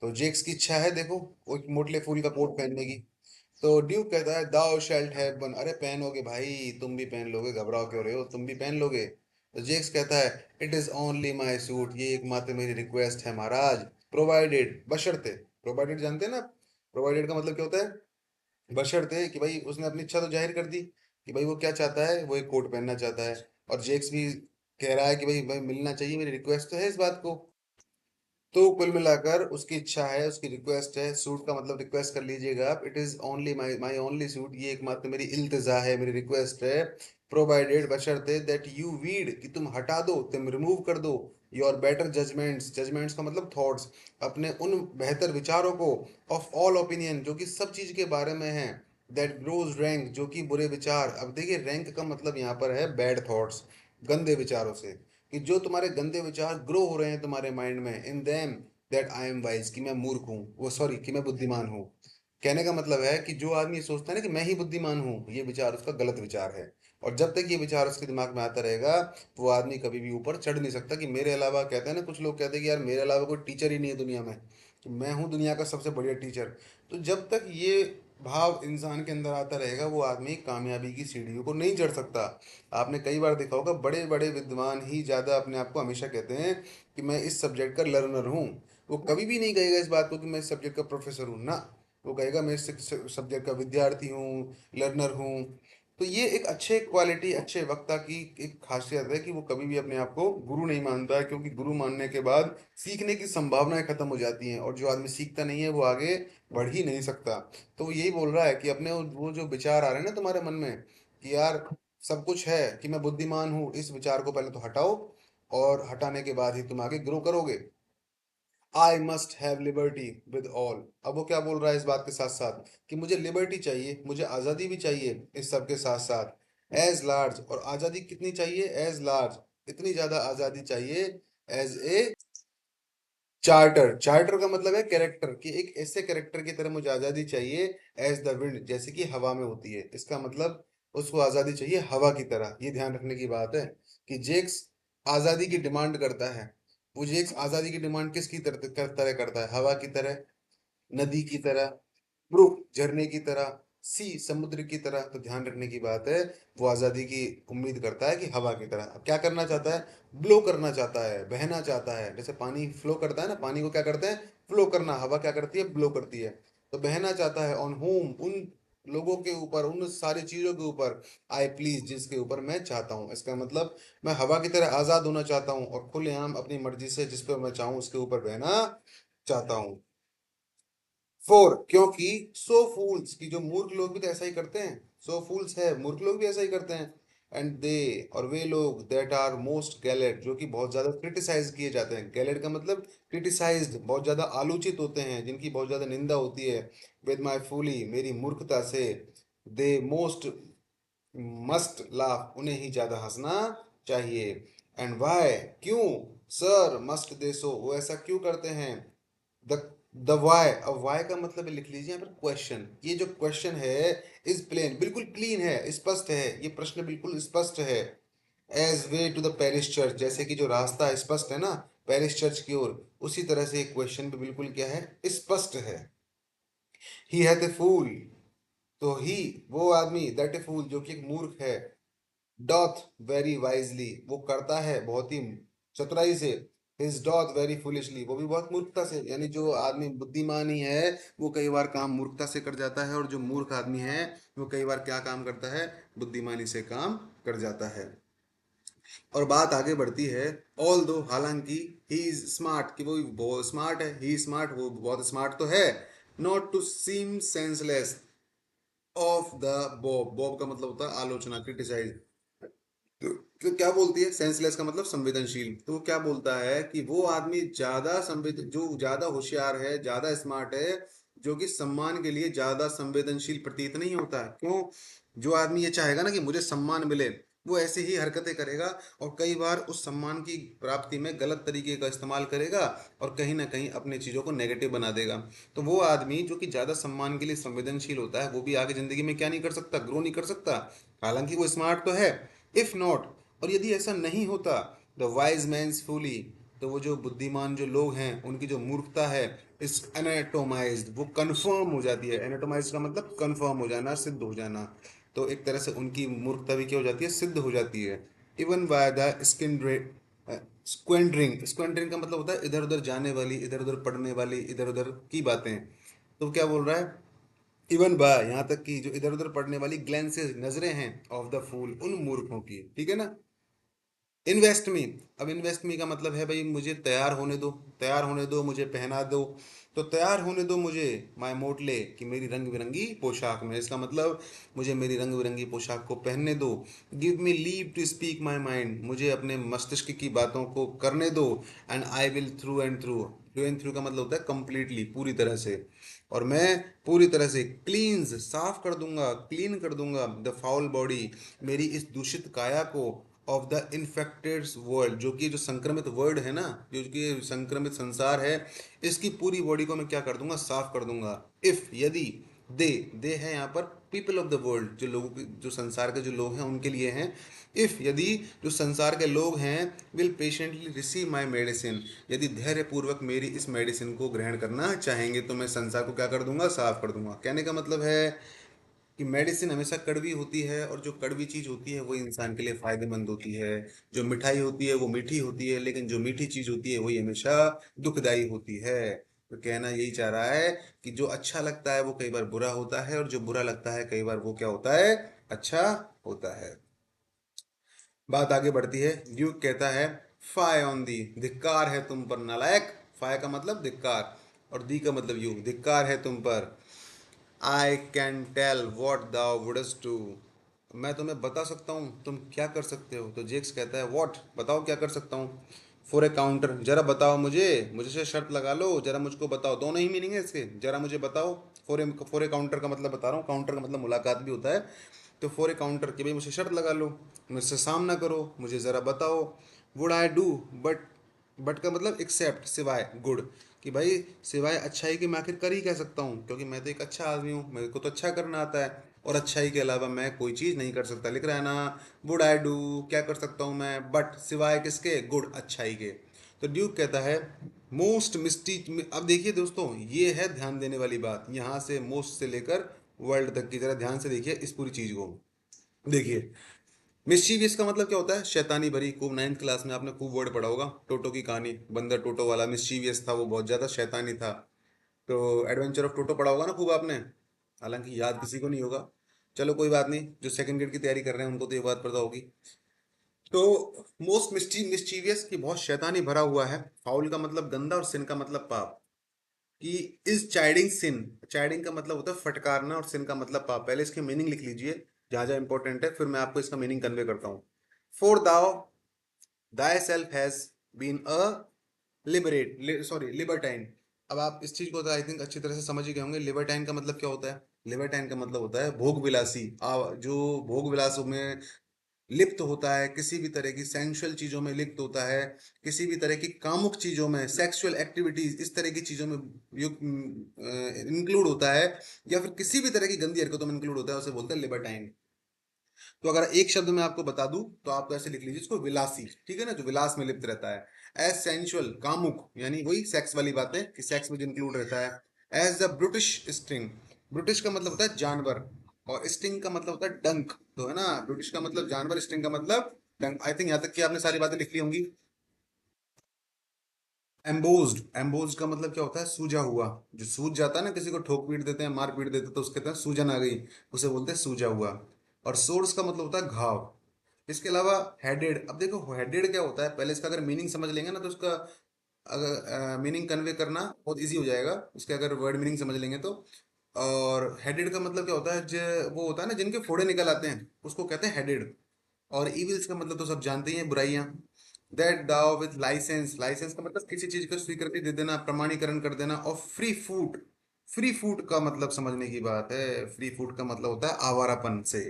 तो जेक्स की इच्छा है देखो, वो एक मोटले फूल का कोट पहनने की। तो ड्यूक कहता है, दाउ शैल्ट हैव वन, अरे पहनोगे भाई, तुम भी पहन लोगे, घबराओ क्यों रहे हो, तुम भी पहन लोगे। तो जेक्स कहता है, it is only my suit, ये एकमात्र मेरी रिक्वेस्ट है महाराज, प्रोवाइडेड, बशर्ते, प्रोवाइडेड जानते हैं ना, प्रोवाइडेड का मतलब क्या होता है, बशर्ते, कि भाई उसने अपनी इच्छा तो जाहिर कर दी, कि भाई वो क्या चाहता है, वो एक कोट पहनना चाहता है। और जेक्स भी कह रहा है कि भाई भाई मिलना चाहिए, मेरी रिक्वेस्ट तो है इस बात को। तो कुल मिलाकर उसकी इच्छा है, उसकी रिक्वेस्ट है, सूट का मतलब रिक्वेस्ट कर लीजिएगा आप, it is only my my only suit, ये एकमात्र मेरी इल्तिजा है, मेरी रिक्वेस्ट है। प्रोवाइडेड, बशर्ते, दैट यू वीड, कि तुम हटा दो, तुम रिमूव कर दो, योर बेटर जजमेंट्स, जजमेंट्स का मतलब थॉट्स, अपने उन बेहतर विचारों को, ऑफ ऑल ओपिनियन, जो कि सब चीज के बारे में है, दैट ग्रोज रैंक, जो कि बुरे विचार, अब देखिए रैंक का मतलब यहाँ पर है बैड थॉट्स, गंदे विचारों से, कि जो तुम्हारे गंदे विचार ग्रो हो रहे हैं तुम्हारे माइंड में, in them that I am wise, कि मैं मूर्ख हूँ, वो सॉरी कि मैं बुद्धिमान हूँ। कहने का मतलब है कि जो आदमी सोचता है ना कि मैं ही बुद्धिमान हूँ, ये विचार उसका गलत विचार है। और जब तक ये विचार उसके दिमाग में आता रहेगा, वो आदमी कभी भी ऊपर चढ़ नहीं सकता, कि मेरे अलावा, कहते हैं ना कुछ लोग कहते हैं कि यार मेरे अलावा कोई टीचर ही नहीं है दुनिया में, कि मैं हूँ दुनिया का सबसे बढ़िया टीचर। तो जब तक ये भाव इंसान के अंदर आता रहेगा, वो आदमी कामयाबी की सीढ़ियों को नहीं चढ़ सकता। आपने कई बार देखा होगा, बड़े बड़े विद्वान ही ज़्यादा अपने आप को हमेशा कहते हैं कि मैं इस सब्जेक्ट का लर्नर हूँ। वो कभी भी नहीं कहेगा इस बात को कि मैं इस सब्जेक्ट का प्रोफेसर हूँ ना, वो कहेगा मैं इस सब्जेक्ट का विद्यार्थी हूँ, लर्नर हूँ। तो ये एक अच्छे क्वालिटी, अच्छे वक्ता की एक खासियत है कि वो कभी भी अपने आप को गुरु नहीं मानता है, क्योंकि गुरु मानने के बाद सीखने की संभावनाएं खत्म हो जाती हैं, और जो आदमी सीखता नहीं है वो आगे बढ़ ही नहीं सकता। तो वो यही बोल रहा है कि अपने वो जो विचार आ रहे हैं ना तुम्हारे मन में कि यार सब कुछ है, कि मैं बुद्धिमान हूँ, इस विचार को पहले तो हटाओ, और हटाने के बाद ही तुम आगे ग्रो करोगे। I must have liberty with all. अब वो क्या बोल रहा है इस बात के साथ साथ कि मुझे लिबर्टी चाहिए, मुझे आज़ादी भी चाहिए इस सब के साथ साथ, एज लार्ज। और आज़ादी कितनी चाहिए? एज लार्ज, इतनी ज़्यादा आज़ादी चाहिए, एज ए चार्टर। चार्टर का मतलब है कैरेक्टर, कि एक ऐसे कैरेक्टर की तरह मुझे आज़ादी चाहिए, एज द विंड, जैसे कि हवा में होती है। इसका मतलब उसको आज़ादी चाहिए हवा की तरह। ये ध्यान रखने की बात है कि जेक्स आज़ादी की डिमांड करता है। वो जेक्स आज़ादी की डिमांड किसकी तरह करता है? हवा की तरह, नदी की तरह, ब्रुक झरने की तरह, सी समुद्र की तरह। तो ध्यान रखने की बात है, वो आज़ादी की उम्मीद करता है कि हवा की तरह। अब क्या करना चाहता है? ब्लो करना चाहता है, बहना चाहता है। जैसे पानी फ्लो करता है ना, पानी को क्या करते हैं? फ्लो करना। हवा क्या करती है? ब्लो करती है। तो बहना चाहता है ऑन होम, उन लोगों के ऊपर, उन सारी चीजों के ऊपर, आई प्लीज, जिसके ऊपर मैं चाहता हूँ। इसका मतलब मैं हवा की तरह आजाद होना चाहता हूँ, और खुलेआम अपनी मर्जी से जिस पर मैं चाहूँ उसके ऊपर बहना चाहता हूँ। फोर, क्योंकि सो फूल्स, की जो मूर्ख लोग भी तो ऐसा ही करते हैं। सो फूल्स है, मूर्ख लोग भी ऐसा ही करते हैं। एंड दे, और वे लोग, दैट आर मोस्ट गैलेड, जो कि बहुत ज्यादा क्रिटिसाइज किए जाते हैं। गैलेड का मतलब क्रिटिसाइज्ड, बहुत ज्यादा आलोचित होते हैं, जिनकी बहुत ज्यादा निंदा होती है। विद माई फूली, मेरी मूर्खता से। दे मोस्ट मस्ट लाफ, उन्हें ही ज्यादा हंसना चाहिए। एंड वाई, क्यों? सर मस्ट दे सो, वो ऐसा क्यों करते हैं? द द वाई, अब वाई का मतलब लिख लीजिए यहाँ पर क्वेश्चन। ये जो क्वेश्चन है इज प्लेन, बिल्कुल क्लीन है, स्पष्ट है। ये प्रश्न बिल्कुल स्पष्ट है। As we to the parish church, जैसे कि जो रास्ता स्पष्ट है ना पेरिस चर्च की ओर, उसी तरह से क्वेश्चन भी बिल्कुल क्या है? स्पष्ट है। ही हैथ ए फूल, तो ही, वो आदमी, दैट ए फूल, जो कि एक मूर्ख है, डॉथ वेरी वाइजली, वो करता है बहुत ही चतुराई से, हिज डॉथ वेरी फुलिशली, वो भी बहुत मूर्खता से। यानी जो आदमी बुद्धिमान ही है वो कई बार काम मूर्खता से कर जाता है, और जो मूर्ख आदमी है वो कई बार क्या काम करता है? बुद्धिमानी से काम कर जाता है। और बात आगे बढ़ती है, ऑल दो, हालांकि, ही इज स्मार्ट, कि वो बहुत स्मार्ट है, ही स्मार्ट, वो बहुत स्मार्ट तो है, not to seem senseless of the bob. Bob का मतलब होता है आलोचना, क्रिटिसाइज। तो क्या बोलती है? सेंसलेस का मतलब संवेदनशील। तो वो क्या बोलता है कि वो आदमी ज्यादा जो ज्यादा होशियार है, ज्यादा स्मार्ट है, जो कि सम्मान के लिए ज्यादा संवेदनशील प्रतीत नहीं होता है। क्यों? जो आदमी ये चाहेगा ना कि मुझे सम्मान मिले, वो ऐसे ही हरकतें करेगा, और कई बार उस सम्मान की प्राप्ति में गलत तरीके का इस्तेमाल करेगा, और कहीं ना कहीं अपने चीज़ों को नेगेटिव बना देगा। तो वो आदमी जो कि ज़्यादा सम्मान के लिए संवेदनशील होता है, वो भी आगे ज़िंदगी में क्या नहीं कर सकता? ग्रो नहीं कर सकता। हालांकि वो स्मार्ट तो है। इफ नॉट, और यदि ऐसा नहीं होता, द वाइज मैंस फूली, तो वो जो बुद्धिमान जो लोग हैं उनकी जो मूर्खता है, इस एनाटोमाइज्ड, वो कंफर्म हो जाती है। एनाटोमाइज्ड का मतलब कंफर्म हो जाना, सिद्ध हो जाना। तो एक तरह से उनकी मूर्खता भी क्या हो जाती है? सिद्ध हो जाती है। इवन बाय द स्क्वेंडरिंग, स्क्वेंडरिंग का मतलब होता है इधर उधर जाने वाली, इधर उधर पढ़ने वाली, इधर उधर की बातें। तो क्या बोल रहा है? इवन बाय, यहाँ तक कि जो इधर उधर पढ़ने वाली ग्लैंसेस, नजरें हैं, ऑफ द फूल, उन मूर्खों की। ठीक है ना? इन्वेस्ट मी, अब इन्वेस्ट मी का मतलब है भाई मुझे तैयार होने दो, तैयार होने दो, मुझे पहना दो। तो तैयार होने दो मुझे, माय मोटले, कि मेरी रंग बिरंगी पोशाक में। इसका मतलब मुझे मेरी रंग बिरंगी पोशाक को पहनने दो। Give me leave to speak my mind, मुझे अपने मस्तिष्क की बातों को करने दो। And I will through and through, through and through का मतलब होता है कंप्लीटली, पूरी तरह से। और मैं पूरी तरह से क्लींस, साफ कर दूंगा, क्लीन कर दूंगा, द फाउल बॉडी, मेरी इस दूषित काया को, ऑफ द इन्फेक्टेड वर्ल्ड, जो कि जो संक्रमित वर्ल्ड है ना, जो कि संक्रमित संसार है, इसकी पूरी बॉडी को मैं क्या कर दूंगा? साफ कर दूंगा। इफ, यदि, दे है यहाँ पर पीपल ऑफ द वर्ल्ड, जो लोगों के, जो संसार के जो लोग हैं उनके लिए हैं। इफ, यदि जो संसार के लोग हैं, will patiently receive my medicine, यदि धैर्य पूर्वक मेरी इस मेडिसिन को ग्रहण करना चाहेंगे, तो मैं संसार को क्या कर दूंगा? साफ कर दूंगा। कहने का मतलब है कि मेडिसिन हमेशा कड़वी होती है, और जो कड़वी चीज होती है वो इंसान के लिए फायदेमंद होती है। जो मिठाई होती है वो मीठी होती है, लेकिन जो मीठी चीज होती है वही हमेशा दुखदाई होती है। तो कहना यही चाह रहा है कि जो अच्छा लगता है वो कई बार बुरा होता है, और जो बुरा लगता है कई बार वो क्या होता है? अच्छा होता है। बात आगे बढ़ती है। ड्यूक कहता है, फाय ऑन दी, धिक्कार है तुम पर नालायक। फाय का मतलब धिक्कार और दी का मतलब यू, धिक्कार है तुम पर। I can tell what thou wouldst do, मैं तुम्हें बता सकता हूँ तुम क्या कर सकते हो। तो जेक्स कहता है, वॉट, बताओ क्या कर सकता हूँ। फॉर ए काउंटर, जरा बताओ मुझे, मुझसे शर्त लगा लो, जरा मुझको बताओ। दोनों ही मीनिंग है इसके, जरा मुझे बताओ। फॉर ए काउंटर का मतलब बता रहा हूँ, काउंटर का मतलब मुलाकात भी होता है। तो फॉर ए काउंटर कि भाई मुझसे शर्त लगा लो, मुझसे सामना करो, मुझे ज़रा बताओ। वुड आई डू, बट का मतलब एक्सेप्ट, सिवाय, गुड, कि भाई सिवाय अच्छाई के मैं आखिर कर ही कह सकता हूँ, क्योंकि मैं तो एक अच्छा आदमी हूँ, मेरे को तो अच्छा करना आता है, और अच्छाई के अलावा मैं कोई चीज़ नहीं कर सकता। लिख रहा है ना, वुड आई डू, क्या कर सकता हूँ मैं, बट सिवाय किसके, गुड, अच्छाई के। तो ड्यूक कहता है, मोस्ट मिस्टी, अब देखिए दोस्तों, ये है ध्यान देने वाली बात, यहाँ से मोस्ट से लेकर वर्ल्ड तक की, जरा ध्यान से देखिए इस पूरी चीज़ को। देखिए, मिस्चीवियस का मतलब क्या होता है, शैतानी भरी। खूब नाइन्थ क्लास में आपने खूब वर्ड पढ़ा होगा, टोटो की कहानी, बंदर टोटो वाला मिस्चीवियस था, वो बहुत ज्यादा शैतानी था। तो एडवेंचर ऑफ टोटो पढ़ा होगा ना खूब आपने, हालांकि याद किसी को नहीं होगा। चलो कोई बात नहीं, जो सेकंड ग्रेड की तैयारी कर रहे हैं उनको तो ये बात पता होगी। तो मोस्ट मिस्चीवियस की बहुत शैतानी भरा हुआ है। फाउल का मतलब गंदा और सिन का मतलब पाप। कि इज चाइडिंग सिन, चाइडिंग का मतलब होता है फटकारना और सिन का मतलब पाप। पहले इसकी मीनिंग लिख लीजिए जहां जहां इंपॉर्टेंट है, फिर मैं आपको इसका मीनिंग कन्वे करता हूँ। For thou thyself has been a libertine. अब आप इस चीज को तो आई थिंक अच्छी तरह से समझ ही गए होंगे। लिबर्टाइन का मतलब क्या होता है। लिबर्टाइन का मतलब होता है भोग विलासी, जो भोग विलासों में लिप्त होता है, किसी भी तरह की सेंसुअल चीजों में लिप्त होता है, किसी भी तरह की कामुक चीजों में, सेक्सुअल एक्टिविटीज, इस तरह की चीजों में इंक्लूड होता है, या फिर किसी भी तरह की गंदी हरकतों में इंक्लूड होता है, उसे बोलते हैं लिबर्टाइन। तो अगर एक शब्द में आपको बता दूं तो आप तो ऐसे लिख लीजिए इसको, विलासी, ठीक है ना, जो विलास में लिप्त रहता है। एज सेंसुअल, कामुक, यानी वही सेक्स वाली बातें कि सेक्स में इंक्लूड रहता है। As the British string, British का मतलब होता है जानवर, और स्टिंग का मतलब होता है डंक, तो है ना, ब्रिटिश का मतलब जानवर, स्टिंग का मतलब डंक। आई थिंक यहाँ तक कि आपने सारी बातें लिख ली होंगी। एम्बोज्ड, एम्बोज्ड का मतलब क्या होता है, सूजा हुआ। जो सूज जाता है ना, किसी को ठोक पीट देते हैं, मार पीट देते हैं, तो उसके तहत सूजन आ गई, उसे बोलते हैं सूजा हुआ। और सोर्स का मतलब होता है घाव। इसके अलावा हेडेड, अब देखो हेडेड क्या होता है, पहले इसका अगर मीनिंग समझ लेंगे ना तो उसका अगर मीनिंग कन्वे करना बहुत इजी हो जाएगा, उसके अगर वर्ड मीनिंग समझ लेंगे तो। और हेडेड का मतलब क्या होता है, जो वो होता है ना जिनके फोड़े निकल आते हैं, उसको कहते हैं हेडेड। और इविल्स का मतलब तो सब जानते ही हैं, बुराइयां। दैट दाओ विद लाइसेंस, लाइसेंस का मतलब किसी चीज को स्वीकृति दे देना, प्रमाणीकरण कर देना। और फ्री फूड, फ्री फूड का मतलब समझने की बात है। फ्री फूड का मतलब होता है आवारापन से।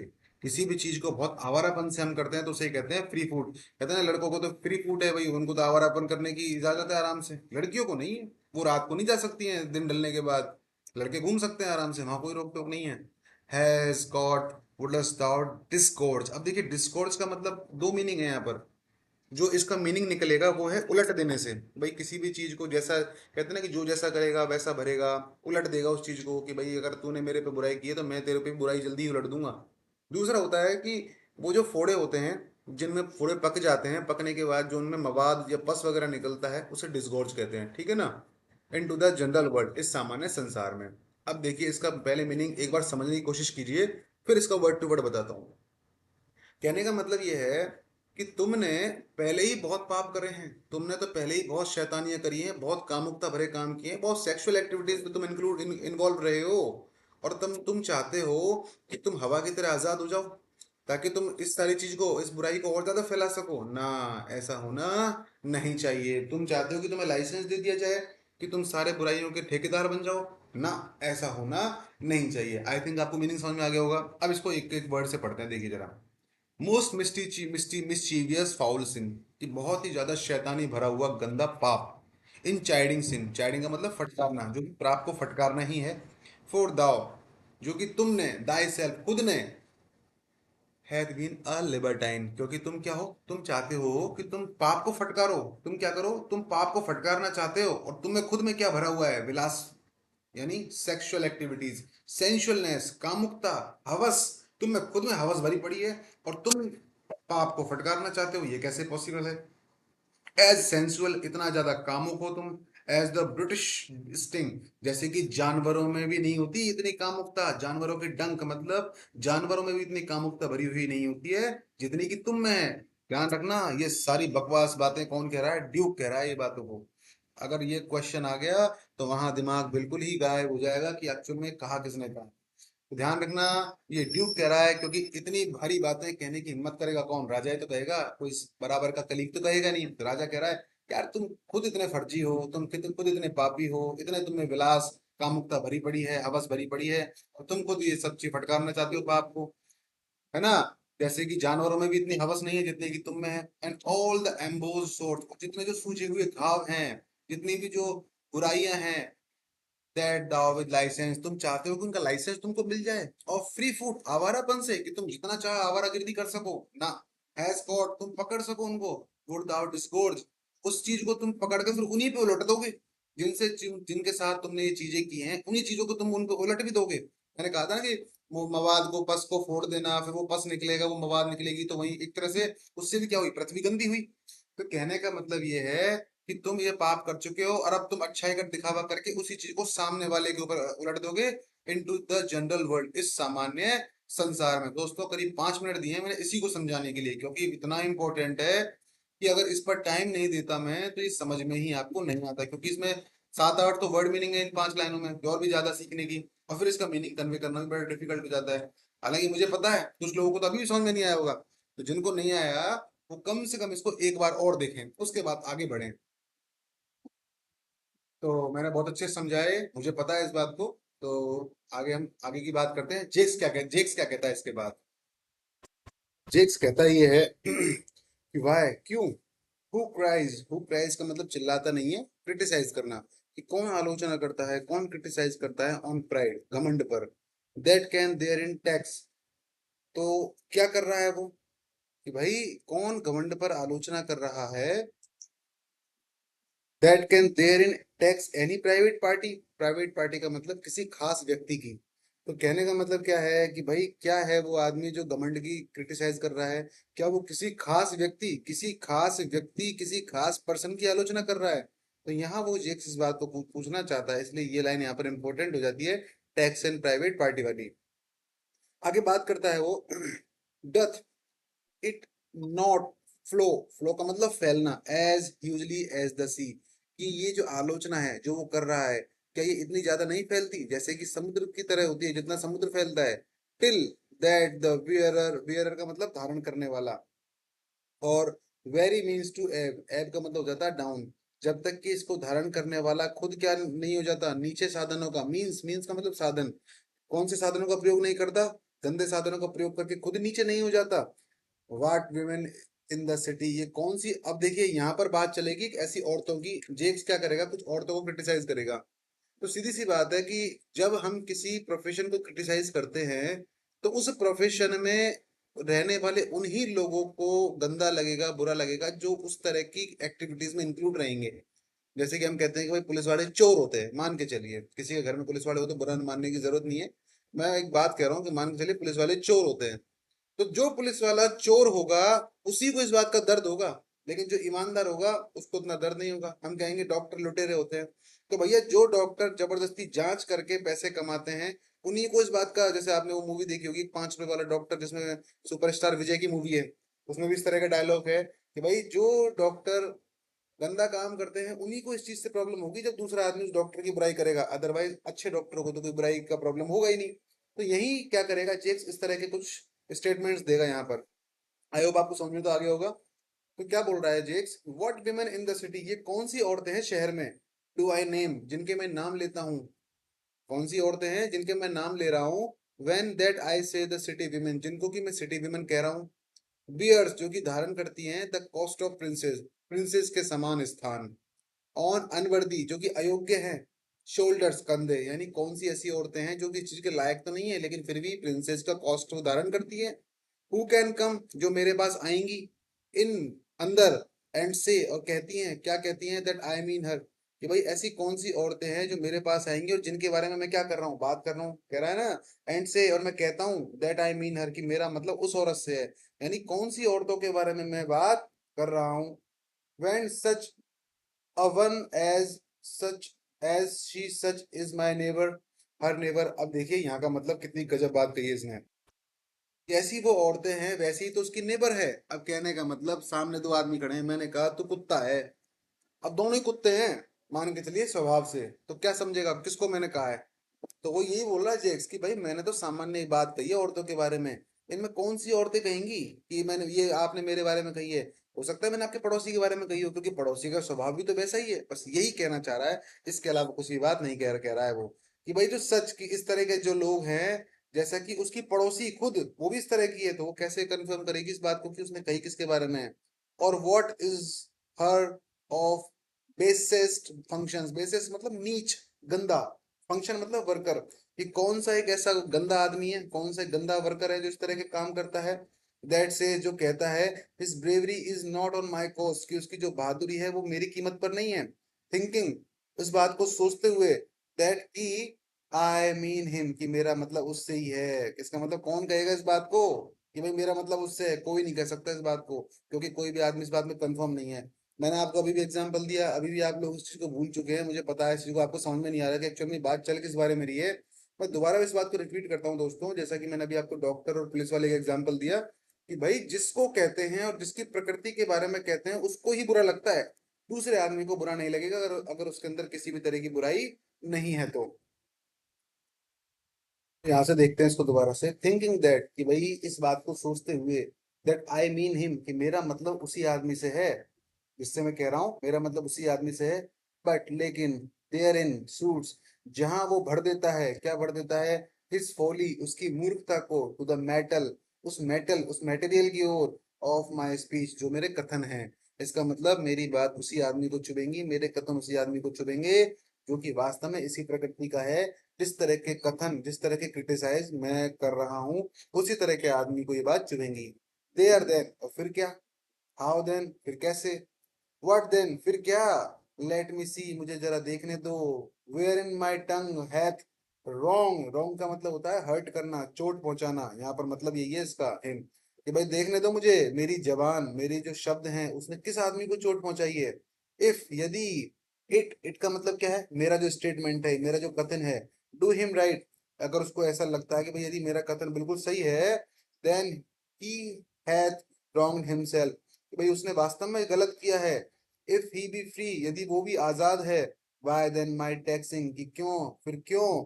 किसी भी चीज को बहुत आवारापन से हम करते हैं तो उसे कहते हैं फ्री फूड। कहते हैं ना, लड़कों को तो फ्री फूड है भाई, उनको तो आवारापन करने की इजाजत है आराम से, लड़कियों को नहीं है। वो रात को नहीं जा सकती हैं दिन ढलने के बाद, लड़के घूम सकते हैं आराम से, वहां कोई रोक टोक नहीं है। Has got, wouldst out discords. अब देखिए, डिस्कॉर्ड्स का मतलब दो मीनिंग है यहाँ पर। जो इसका मीनिंग निकलेगा वो है उलट देने से। भाई किसी भी चीज को, जैसा कहते हैं ना कि जो जैसा करेगा वैसा भरेगा, उलट देगा उस चीज को, कि भाई अगर तूने मेरे पे बुराई की है तो मैं तेरे पे बुराई जल्दी ही उलट दूंगा। दूसरा होता है कि वो जो फोड़े होते हैं, जिनमें फोड़े पक जाते हैं, पकने के बाद जो उनमें मवाद या पस वगैरह निकलता है, उसे डिस्गोर्ज कहते हैं, ठीक है ना। इन टू द जनरल वर्ल्ड, इस सामान्य संसार में। अब देखिए, इसका पहले मीनिंग एक बार समझने की कोशिश कीजिए, फिर इसका वर्ड टू वर्ड बताता हूँ। कहने का मतलब ये है कि तुमने पहले ही बहुत पाप करे हैं, तुमने तो पहले ही बहुत शैतानियां करी हैं, बहुत कामुकता भरे काम किए हैं, बहुत सेक्सुअल एक्टिविटीज में तुम इन्वॉल्व रहे हो। और तुम चाहते हो कि तुम हवा की तरह आजाद हो जाओ, ताकि तुम इस सारी चीज को, इस बुराई को और ज्यादा फैला सको ना। ऐसा होना नहीं चाहिए। तुम चाहते हो कि तुम्हें लाइसेंस दे दिया जाए कि तुम सारे बुराइयों के ठेकेदार बन जाओ ना। ऐसा होना नहीं चाहिए। आई थिंक आपको मीनिंग समझ में आ गया होगा। अब इसको एक एक वर्ड से पढ़ते हैं, देखिए जरा। मोस्ट मिस्टीवियस फाउल सिन, कि बहुत ही ज्यादा शैतानी भरा हुआ गंदा पाप। इन चाइडिंग सिन, चाइडिंग का मतलब फटकारना, जो कि पाप को फटकारना ही है। फोर दाओ, जो कि तुमने, दाई सेल्फ, खुद ने, हैड बीन अ लिबर्टाइन, क्योंकि तुम क्या हो, तुम चाहते हो कि तुम पाप को फटकारो। तुम क्या करो, तुम पाप को फटकारना चाहते हो, और तुम्हें खुद में क्या भरा हुआ है, विलास, यानी सेक्सुअल एक्टिविटीज, सेंशुअलनेस, कामुकता, हवस। तुम में खुद में हवस भरी पड़ी है, और तुम पाप को फटकारना चाहते हो, ये कैसे पॉसिबल है। एज सेंसुअल, इतना ज्यादा कामुक हो तुम। एज द ब्रिटिश स्टिंग, जैसे कि जानवरों में भी नहीं होती इतनी कामुकता, जानवरों के डंक मतलब जानवरों में भी इतनी कामुकता भरी हुई नहीं होती है जितनी कि तुम में है। ध्यान रखना, ये सारी बकवास बातें कौन कह रहा है? ड्यूक कह रहा है ये बातों को। अगर ये क्वेश्चन आ गया तो वहां दिमाग बिल्कुल ही गायब हो जाएगा कि एक्चुअल में कहा किसने था। तो ध्यान रखना, ये ड्यूक कह रहा है, क्योंकि इतनी भारी बातें कहने की हिम्मत करेगा कौन? राजा ही तो कहेगा, कोई बराबर का कलीग तो कहेगा नहीं। तो राजा कह रहा है यार तुम खुद इतने फर्जी हो, तुम खुद इतने पापी हो, इतने तुम्हें विलास कामुकता भरी पड़ी है, हवस भरी पड़ी है, और तुम खुद ये सब चीज फटकारना चाहते हो बाप को, है ना? जैसे कि जानवरों में भी इतनी हवस नहीं है जितनी कि तुम में है। And all the emboss sort, जितने जो सूजे हुए घाव हैं, जितनी भी जो बुराइयां हैं, दैट दाओ विद लाइसेंस, तुम चाहते हो कि उनका लाइसेंस तुमको मिल जाए, और फ्री फूड, आवारापन से, कि तुम जितना चाहो आवारागर्दी कर सको ना, हैज गॉट, तुम पकड़ सको उनको, गुड दाओ डिस्गोर्ज, उस चीज को तुम पकड़ के फिर उन्हीं पे उलट दोगे जिनसे जिनके साथ तुमने ये चीजें की हैं, उन्हीं चीजों को तुम उनको उलट भी दोगे। मैंने कहा था ना कि वो मवाद को, पस को फोड़ देना, फिर वो पस निकलेगा, वो मवाद निकलेगी, तो वही एक तरह से उससे भी क्या हुई? पृथ्वी गंदी हुई। तो कहने का मतलब ये है कि तुम ये पाप कर चुके हो और अब तुम अच्छाई का दिखावा करके उसी चीज को सामने वाले के ऊपर उलट दोगे, इनटू द जनरल वर्ल्ड, इस सामान्य संसार में। दोस्तों करीब 5 मिनट दिए हैं मैंने इसी को समझाने के लिए, क्योंकि इतना इंपॉर्टेंट है कि अगर इस पर टाइम नहीं देता मैं तो ये समझ में ही आपको नहीं आता, क्योंकि इसमें 7-8 तो वर्ड मीनिंग है इन 5 लाइनों में, और भी ज्यादा सीखने की, और फिर इसका मीनिंग कन्वे करना भी बड़ा डिफिकल्ट हो जाता है। हालांकि मुझे पता है कुछ लोगों को तो अभी भी समझ में नहीं आया होगा, तो जिनको नहीं आया वो कम से कम इसको एक बार और देखें, उसके बाद आगे बढ़ें। तो मैंने बहुत अच्छे से समझाए, मुझे पता है इस बात को। तो आगे हम आगे की बात करते हैं। जेक्स क्या कहता है इसके बाद? जेक्स कहता ये है कि वाई, क्यों, हु क्राइज का मतलब चिल्लाता नहीं है, क्रिटिसाइज करना, कि कौन आलोचना करता है, कौन क्रिटिसाइज करता है ऑन प्राइड, घमंड पर, that can therein tax, तो क्या कर रहा है वो, कि भाई कौन घमंड पर आलोचना कर रहा है, that can therein tax any private party, private party का मतलब किसी खास व्यक्ति की। तो कहने का मतलब क्या है कि भाई क्या है वो आदमी जो घमंड की क्रिटिसाइज कर रहा है, क्या वो किसी खास पर्सन की आलोचना कर रहा है? तो यहाँ वो जेक्स इस बात को पूछना चाहता है, इसलिए ये लाइन यहाँ पर इंपॉर्टेंट हो जाती है, टैक्स एंड प्राइवेट पार्टी वाली। आगे बात करता है वो doth it not flow, flow का मतलब फैलना, एज ह्यूजली एज द सी, कि ये जो आलोचना है जो वो कर रहा है, क्या ये इतनी ज्यादा नहीं फैलती जैसे कि समुद्र की तरह होती है, जितना समुद्र फैलता है, till that the wearer, wearer का मतलब धारण करने वाला, और वेरी मीन्स टू एब, एब का मतलब हो जाता है डाउन, जब तक कि इसको धारण करने वाला खुद क्या नहीं हो जाता, नीचे साधनों का, मीन्स का मतलब साधन, कौन से साधनों का प्रयोग नहीं करता? गंदे साधनों का प्रयोग करके खुद नीचे नहीं हो जाता। वाट वीमेन इन द सिटी, ये कौन सी, अब देखिए यहाँ पर बात चलेगी कि ऐसी औरतों की, जेक्स क्या करेगा, कुछ औरतों को क्रिटिसाइज करेगा। तो सीधी सी बात है कि जब हम किसी प्रोफेशन को क्रिटिसाइज करते हैं तो उस प्रोफेशन में रहने वाले उन्हीं लोगों को गंदा लगेगा, बुरा लगेगा, जो उस तरह की एक्टिविटीज में इंक्लूड रहेंगे। जैसे कि हम कहते हैं कि भाई पुलिस वाले चोर होते हैं, मान के चलिए किसी के घर में पुलिस वाले हो तो बुरा मानने की जरूरत नहीं है, मैं एक बात कह रहा हूँ कि मान के चलिए पुलिस वाले चोर होते हैं, तो जो पुलिस वाला चोर होगा उसी को इस बात का दर्द होगा, लेकिन जो ईमानदार होगा उसको उतना दर्द नहीं होगा। हम कहेंगे डॉक्टर लुटेरे होते हैं, तो भैया जो डॉक्टर जबरदस्ती जांच करके पैसे कमाते हैं उन्हीं को इस बात का, जैसे आपने वो मूवी देखी होगी 5 रुपए वाला डॉक्टर, जिसमें सुपरस्टार विजय की मूवी है, उसमें भी इस तरह का डायलॉग है कि भाई जो डॉक्टर गंदा काम करते हैं उन्हीं को इस चीज से प्रॉब्लम होगी जब दूसरा आदमी उस डॉक्टर की बुराई करेगा, अदरवाइज अच्छे डॉक्टर को तो कोई बुराई का प्रॉब्लम होगा ही नहीं। तो यही क्या करेगा जेक्स, इस तरह के कुछ स्टेटमेंट्स देगा यहाँ पर। आई होप आपको समझ में तो आ गया होगा। तो क्या बोल रहा है Jaques, what women in the city, ये कौन सी औरतें हैं शहर में, डू आई नेम, जिनके मैं नाम लेता हूँ, कौन सी औरतें हैं जिनके मैं नाम ले रहा हूँ, व्हेन दैट आई से द सिटी विमेन, जिनको कि मैं सिटी विमेन कह रहा हूँ, बियर्स, जो कि धारण करती हैं the cost of princess, princess के समान स्थान, ऑन अनवर्दी, जो कि अयोग्य हैं, शोल्डर्स, कंधे, यानी कौन सी ऐसी औरतें हैं जो कि इस चीज के लायक तो नहीं है लेकिन फिर भी प्रिंसेस का कॉस्ट वो धारण करती है, हु कैन कम, जो मेरे पास आएंगी, इन, अंदर, एंड से, और कहती हैं, क्या कहती हैं, दैट आई मीन हर, कि भाई ऐसी कौन सी औरतें हैं जो मेरे पास आएंगी और जिनके बारे में मैं क्या कर रहा हूँ, बात कर रहा हूँ, कह रहा है ना एंड से, और मैं कहता हूँ दैट आई मीन हर, कि मेरा मतलब उस औरत से है, यानी कौन सी औरतों के बारे में मैं बात कर रहा हूँ, when such a one as such as she such is my neighbour, her neighbour. अब देखिए यहाँ का मतलब कितनी गजब बात कही है इसने। जैसी वो औरतें हैं वैसी ही तो उसकी नेबर है। अब कहने का मतलब सामने दो आदमी खड़े हैं, मैंने कहा तू कुत्ता है, अब दोनों ही कुत्ते हैं मान के चलिए स्वभाव से, तो क्या समझेगा अब किसको मैंने कहा है। तो वो यही बोल रहा है जेक्स कि भाई मैंने तो सामान्य ही बात कही है औरतों के बारे में, इनमें कौन सी औरतें कहेंगी कि मैंने ये आपने मेरे बारे में कही है। हो सकता है मैंने आपके पड़ोसी के बारे में कही हो, क्योंकि पड़ोसी का स्वभाव भी तो वैसा ही है। बस यही कहना चाह रहा है, इसके अलावा कुछ भी बात नहीं कह रहा है वो, कि भाई जो सच की इस तरह के जो लोग हैं, जैसा कि उसकी पड़ोसी खुद वो भी इस तरह की है, तो वो कैसे कंफर्म करेगी इस बात को कि उसने कही किसके बारे में है। और what is her of bassist functions, basis मतलब नीच, गंदा, फंक्शन मतलब वर्कर, कि कौन सा एक ऐसा गंदा आदमी है, कौन सा एक गंदा वर्कर है जो इस तरह के काम करता है। दैट से जो कहता है his bravery is not on my cost, कि उसकी जो बहादुरी है वो मेरी कीमत पर नहीं है। थिंकिंग, इस बात को सोचते हुए, दैट की आई मीन हिम, कि मेरा मतलब उससे ही है। इसका मतलब कौन कहेगा इस बात को कि भाई मेरा मतलब उससे है, कोई नहीं कह सकता इस बात को, क्योंकि कोई भी आदमी इस बात में कंफर्म नहीं है। मैंने आपको अभी भी एग्जांपल दिया, अभी भी आप लोग उस चीज को भूल चुके हैं, मुझे पता है इस चीज को आपको समझ में नहीं आ रहा कि एक्चुअली में बात चल किस बारे में रही है। मैं दोबारा इस बात को रिपीट करता हूँ दोस्तों, जैसा कि मैंने अभी आपको डॉक्टर और पुलिस वाले का एग्जांपल दिया, कि भाई जिसको कहते हैं और जिसकी प्रकृति के बारे में कहते हैं उसको ही बुरा लगता है, दूसरे आदमी को बुरा नहीं लगेगा अगर अगर उसके अंदर किसी भी तरह की बुराई नहीं है तो। यहाँ से देखते हैं इसको दोबारा से, थिंकिंग दैट, कि भाई इस बात को सोचते हुए, दैट आई मीन हिम, कि मेरा मतलब उसी आदमी से है जिससे मैं कह रहा हूँ मेरा मतलब उसी आदमी से है। बट लेकिन देयर इन सूट्स, जहां वो भर देता है, क्या भर देता है, हिज फोली, उसकी मूर्खता को, टू द मेटल, उस मेटल उस मटेरियल की ओर, ऑफ माई स्पीच, जो मेरे कथन है। इसका मतलब मेरी बात उसी आदमी को चुभेंगी, मेरे कथन उसी आदमी को चुभेंगे जो कि वास्तव में इसी प्रकृति का है। जिस तरह के कथन, जिस तरह के क्रिटिसाइज मैं कर रहा हूँ, उसी तरह के आदमी को ये बात चुभेंगी। देयर देन, और फिर क्या, हाउ देन, फिर कैसे, व्हाट देन, फिर क्या, लेट मी सी, मुझे जरा देखने दो, wherein my tongue hath wrong, wrong का मतलब होता है हर्ट करना, चोट पहुंचाना, यहाँ पर मतलब यही है इसका हिंट, कि भाई देखने दो मुझे, मेरी जबान, मेरी जो शब्द हैं उसने किस आदमी को चोट पहुंचाई है। इफ, यदि, इट का मतलब क्या है, मेरा जो स्टेटमेंट है, मेरा जो कथन है, डू हिम राइट, अगर उसको ऐसा लगता है कि भाई यदि मेरा कथन बिल्कुल सही है, then he hath wrong himself, कि भाई उसने वास्तव में गलत किया है। इफ ही बी फ्री, यदि वो भी आजाद है, वाई देन माई टैक्सिंग, कि क्यों, फिर क्यों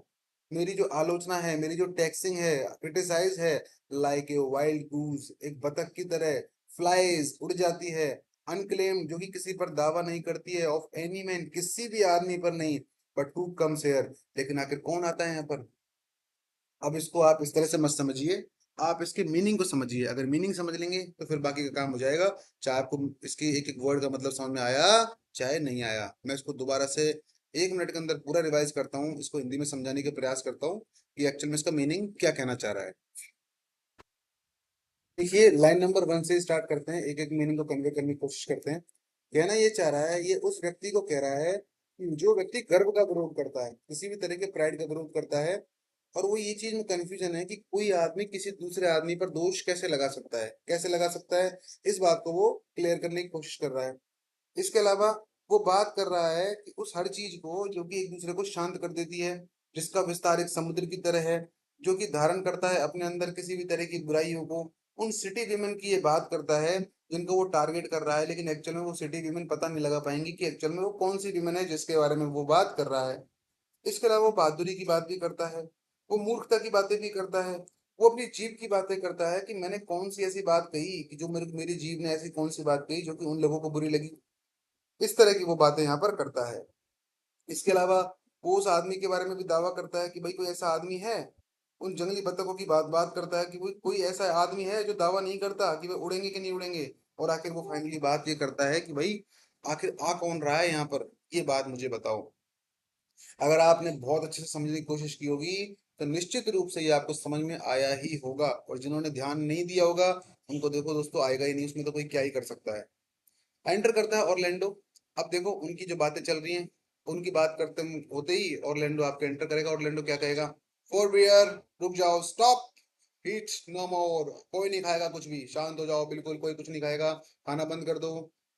मेरी जो आलोचना है, मेरी जो टैक्सिंग है, क्रिटिसाइज है, लाइक ए वाइल्ड गूज, एक बतख की तरह, फ्लाइज, उड़ जाती है, अनक्लेम, जो कि किसी पर दावा नहीं करती है, ऑफ एनी मैन, किसी भी आदमी पर नहीं, बट हु कम्स हियर, लेकिन आखिर कौन आता है यहाँ पर। अब इसको आप इस तरह से मत समझिए, आप इसके मीनिंग को समझिए, अगर मीनिंग समझ लेंगे तो फिर बाकी का काम हो जाएगा। चाहे आपको इसके एक एक वर्ड का मतलब समझ में आया चाहे नहीं आया। मैं इसको दोबारा से 1 मिनट के अंदर पूरा रिवाइज करता हूँ, इसको हिंदी में समझाने के प्रयास करता हूँ कि एक्चुअल में इसका मीनिंग क्या कहना चाह रहा है। देखिए लाइन नंबर 1 से स्टार्ट करते हैं, एक एक मीनिंग को कन्वे करने की कोशिश करते हैं। कहना ये चाह रहा है, ये उस व्यक्ति को कह रहा है कि जो व्यक्ति गर्व का विरोध करता है, किसी भी तरह के प्राइड का विरोध करता है, और वो ये चीज में कंफ्यूजन है कि कोई आदमी किसी दूसरे आदमी पर दोष कैसे लगा सकता है, कैसे लगा सकता है, इस बात को वो क्लियर करने की कोशिश कर रहा है। इसके अलावा वो बात कर रहा है कि उस हर चीज को जो कि एक दूसरे को शांत कर देती है, जिसका विस्तार एक समुद्र की तरह है, जो कि धारण करता है अपने अंदर किसी भी तरह की बुराइयों को, उन सिटी विमेन की ये बात करता है जिनको वो टारगेट कर रहा है, लेकिन एक्चुअल में वो सिटी विमेन पता नहीं लगा पाएंगी कि एक्चुअल में वो कौन सी विमेन है जिसके बारे में वो बात कर रहा है। इसके अलावा वो बहादुरी की बात भी करता है, वो मूर्खता की बातें भी करता है, वो अपनी जीभ की बातें करता है कि मैंने कौन सी ऐसी बात कही कि जो मेरी मेरी जीभ ने ऐसी कौन सी बात कही जो कि उन लोगों को बुरी लगी। इस तरह की वो बातें यहाँ पर करता है। इसके अलावा वो उस आदमी के बारे में भी दावा करता है कि भाई कोई ऐसा आदमी है, उन जंगली बतखों की बात बात करता है कि कोई कोई ऐसा आदमी है जो दावा नहीं करता कि वे उड़ेंगे कि नहीं उड़ेंगे। और आखिर वो फाइनली बात ये करता है कि भाई आखिर आ कौन रहा है यहाँ पर, ये बात मुझे बताओ। अगर आपने बहुत अच्छे से समझने की कोशिश की होगी तो निश्चित रूप से ये आपको समझ में आया ही होगा, और जिन्होंने ध्यान नहीं दिया होगा उनको देखो दोस्तों आएगा ही नहीं, उसमें तो कोई क्या ही कर सकता है। एंटर करता है ऑरलैंडो। अब देखो उनकी जो बातें चल रही हैं, उनकी बात करते होते ही ऑरलैंडो आपके एंटर करेगा। ऑरलैंडो क्या कहेगा, फॉर बियर, रुक जाओ, स्टॉप, ईट नो मोर, कोई नहीं खाएगा कुछ भी, शांत हो जाओ, बिल्कुल कोई कुछ नहीं खाएगा, खाना बंद कर दो।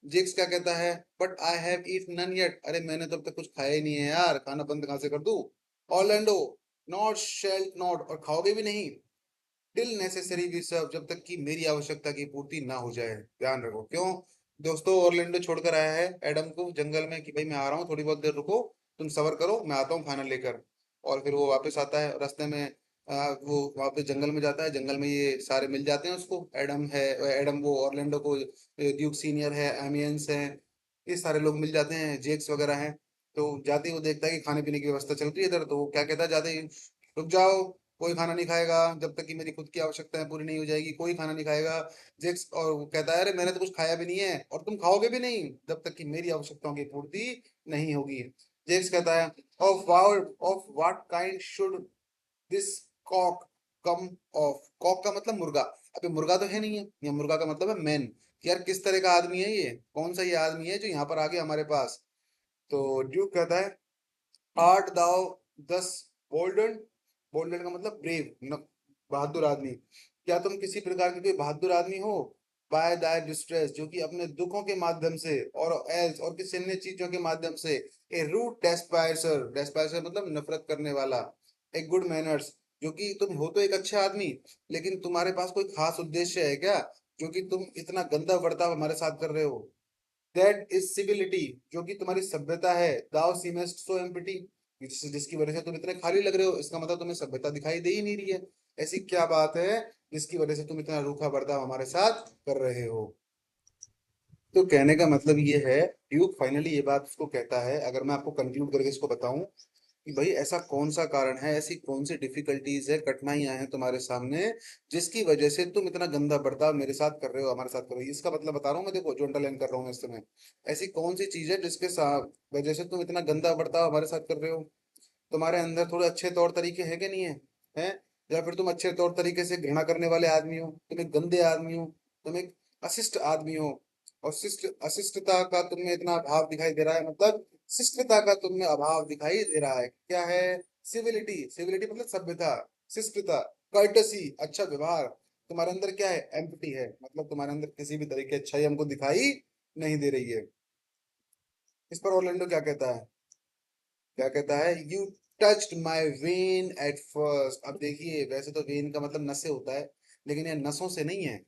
जेक्स क्या कहता है, but I have eat none yet, अरे मैंने तो अब तक कुछ खाया ही नहीं है यार, खाना बंद कहाँ से कर दूं। ऑर्लैंडो, नॉट शेल्ट नॉट, और खाओगे भी नहीं, टिल नेसेसरी बी सर्व, जब तक कि मेरी आवश्यकता की पूर्ति ना हो जाए। ध्यान रखो क्यों दोस्तों, ऑर्लैंडो छोड़कर आया है एडम को जंगल में कि भाई मैं आ रहा हूँ, थोड़ी बहुत देर रुको, तुम सबर करो, मैं आता हूँ खाना लेकर। और फिर वो वापस आता है, रास्ते में वो वापस जंगल में जाता है, जंगल में ये सारे मिल जाते हैं उसको, एडम है, एडम वो ऑर्लैंडो को, ड्यूक सीनियर है, एमियंस है, ये सारे लोग मिल जाते हैं, जेक्स वगैरह हैं। तो जाते ही वो देखता है कि खाने पीने की व्यवस्था चल रही है इधर, तो वो क्या कहता है जाते ही, रुक जाओ, कोई खाना नहीं खाएगा जब तक कि मेरी खुद की आवश्यकताएं पूरी नहीं हो जाएगी, कोई खाना नहीं खाएगा। जेक्स और वो कहता है, अरे मैंने तो कुछ खाया भी नहीं है और तुम खाओगे भी नहीं जब तक कि मेरी आवश्यकताओं की पूर्ति नहीं होगी। जेक्स कहता है, of what kind should this cock come of, cock का मतलब मुर्गा, अबे मुर्गा तो है नहीं है, ये मुर्गा का मतलब है मैन, यार किस तरह का आदमी है ये, कौन सा ये आदमी है जो यहाँ पर आ गया हमारे पास। तो ड्यूक कहता है, आर्ट दाओ दस बोल्डन, बोल्डन का मतलब ब्रेव, बहादुर आदमी, क्या तुम किसी प्रकार के कोई बहादुर आदमी हो, बाय दाय डिस्ट्रेस, जो कि अपने दुखों के माध्यम से, और एल्स और किसी अन्य चीजों के माध्यम से, ए रूड डेस्पायसर, डेस्पायसर मतलब नफरत करने वाला, एक गुड मैनर्स, जो कि तुम हो तो एक अच्छे आदमी, लेकिन तुम्हारे पास कोई खास उद्देश्य है क्या, जो कि तुम इतना गंदा बर्ताव हमारे साथ कर रहे हो। दैट इज सिविलिटी, जो कि तुम्हारी सभ्यता है, दाउ सीमेस्ट सो एम्प्टी, जिसकी वजह से तुम इतने खाली लग रहे हो, इसका मतलब तुम्हें सभ्यता दिखाई दे ही नहीं रही है, ऐसी क्या बात है जिसकी वजह से तुम इतना रूखा बर्ताव हमारे साथ कर रहे हो। तो कहने का मतलब ये है, ड्यूक फाइनली ये बात उसको कहता है, अगर मैं आपको कंक्लूड करके इसको बताऊं, कि भाई ऐसा कौन सा कारण है, ऐसी कौन सी डिफिकल्टीज है, कठिनाइयां हैं तुम्हारे सामने, जिसकी वजह से तुम इतना गंदा बर्ताव मेरे साथ कर रहे हो, हमारे साथ कर रहे हो, इसका मतलब बता रहा हूँ मैं, देखो जो अंडरलाइन कर रहा हूँ मैं इस समय, ऐसी कौन सी चीज है जिसके साथ वजह से तुम इतना गंदा बर्ताव हमारे साथ कर रहे हो। तुम्हारे अंदर थोड़े अच्छे तौर तरीके हैं कि नहीं है, हैं, या फिर तुम अच्छे तौर तरीके से घृणा करने वाले आदमी हो, तुम एक गंदे आदमी हो, तुम एक अशिष्ट आदमी हो, और शिष्ट अशिष्टता का तुम में इतना अभाव दिखाई दे रहा है, मतलब शिष्टता का तुम में अभाव दिखाई दे रहा है, क्या है, सिविलिटी, सिविलिटी मतलब सभ्यता, शिष्टता, कर्टसी अच्छा व्यवहार, तुम्हारे अंदर क्या है, एम्पटी है, मतलब तुम्हारे अंदर किसी भी तरह की अच्छाई हमको दिखाई नहीं दे रही है। इस पर ऑर्लैंडो क्या कहता है, क्या कहता है, you touched my when at first, अब देखिए वैसे तो वेन का मतलब नसें होता है, लेकिन ये नसों से नहीं है,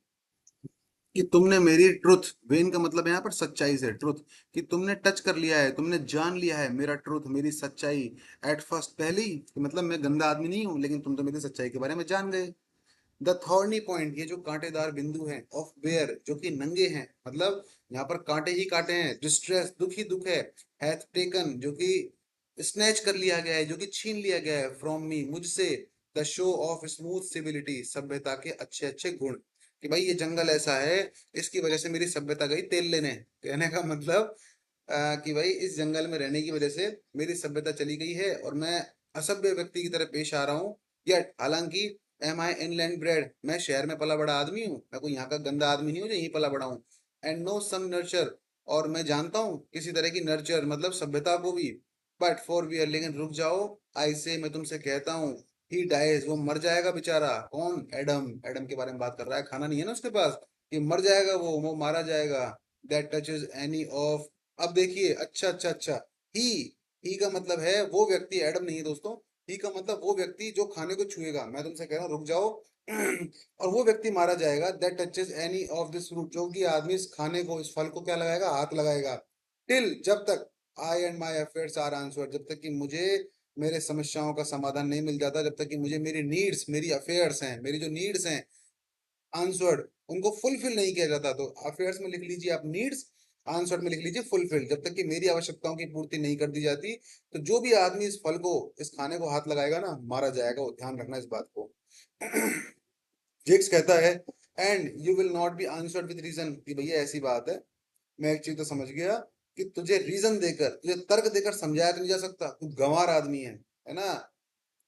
कि तुमने मेरी ट्रुथ, वेन का मतलब यहाँ पर सच्चाई से, ट्रुथ, कि तुमने टच कर लिया है, तुमने जान लिया है मेरा ट्रुथ, मेरी सच्चाई, एट फर्स्ट पहली, कि मतलब मैं गंदा आदमी नहीं हूँ, लेकिन तुम तो मेरी सच्चाई के बारे में जान गए। द थॉर्नी पॉइंट, ये जो कांटेदार बिंदु हैं, ऑफ बेयर जो कि नंगे हैं, मतलब यहाँ पर कांटे ही कांटे हैं, डिस्ट्रेस दुख ही दुख है, हैथ टेकन जो कि स्नैच कर लिया गया है, जो कि छीन लिया गया है, फ्रॉम मी मुझसे, the show off smooth civility, सभ्यता के अच्छे अच्छे गुण, कि भाई ये जंगल ऐसा है, इसकी वजह से मेरी सभ्यता गई तेल लेने, कहने का मतलब कि भाई इस जंगल में रहने की वजह से मेरी सभ्यता चली गई है और मैं असभ्य व्यक्ति की तरह पेश आ रहा हूँ। यट हालांकि एम आई इनलैंड ब्रेड, मैं शहर में पला बड़ा आदमी हूँ, मैं कोई यहाँ का गंदा आदमी नहीं हूँ जो यहीं पला बड़ा हूँ। एंड नो सम नर्चर, और मैं जानता हूँ किसी तरह की नर्चर मतलब सभ्यता को भी। बट फॉर वियर, लेकिन रुक जाओ, आई से मैं तुमसे कहता हूँ, ही डाइज, वो मर जाएगा बेचारा, कौन, एडम, एडम के बारे में बात कर रहा है, खाना नहीं है ना उसके पास, कि मर जाएगा वो मारा जाएगा। दैट टचेज एनी ऑफ, अब देखिए, अच्छा अच्छा अच्छा, ही ही का मतलब है वो व्यक्ति, एडम नहीं है दोस्तों, ही का मतलब वो व्यक्ति जो खाने को छुएगा, मैं तुमसे कह रहा हूँ रुक जाओ, और वो व्यक्ति मारा जाएगा, that touches any of this fruit, जो कि आदमी इस खाने को, इस फल को क्या लगाएगा, हाथ लगाएगा, टिल जब तक, I and my affairs are answered, जब तक कि मुझे मेरे समस्याओं का समाधान नहीं मिल जाता, जब तक कि मुझे मेरी नीड्स, मेरी अफेयर्स हैं, मेरी जो नीड्स हैं आंसर्ड, उनको फुलफिल नहीं किया जाता, तो अफेयर्स में लिख लीजिए आप नीड्स, आंसर्ड में लिख लीजिए फुलफिल, जब तक कि मेरी आवश्यकताओं की पूर्ति नहीं कर दी जाती, तो जो भी आदमी इस फल को, इस खाने को हाथ लगाएगा ना, मारा जाएगा, वो ध्यान रखना इस बात को। जेक्स कहता है, and you will not be answered with reason, कि भैया ऐसी बात है, मैं एक चीज तो समझ गया, कि तुझे रीजन देकर, तुझे तर्क देकर समझाया तो नहीं जा सकता, तू गंवार आदमी है ना।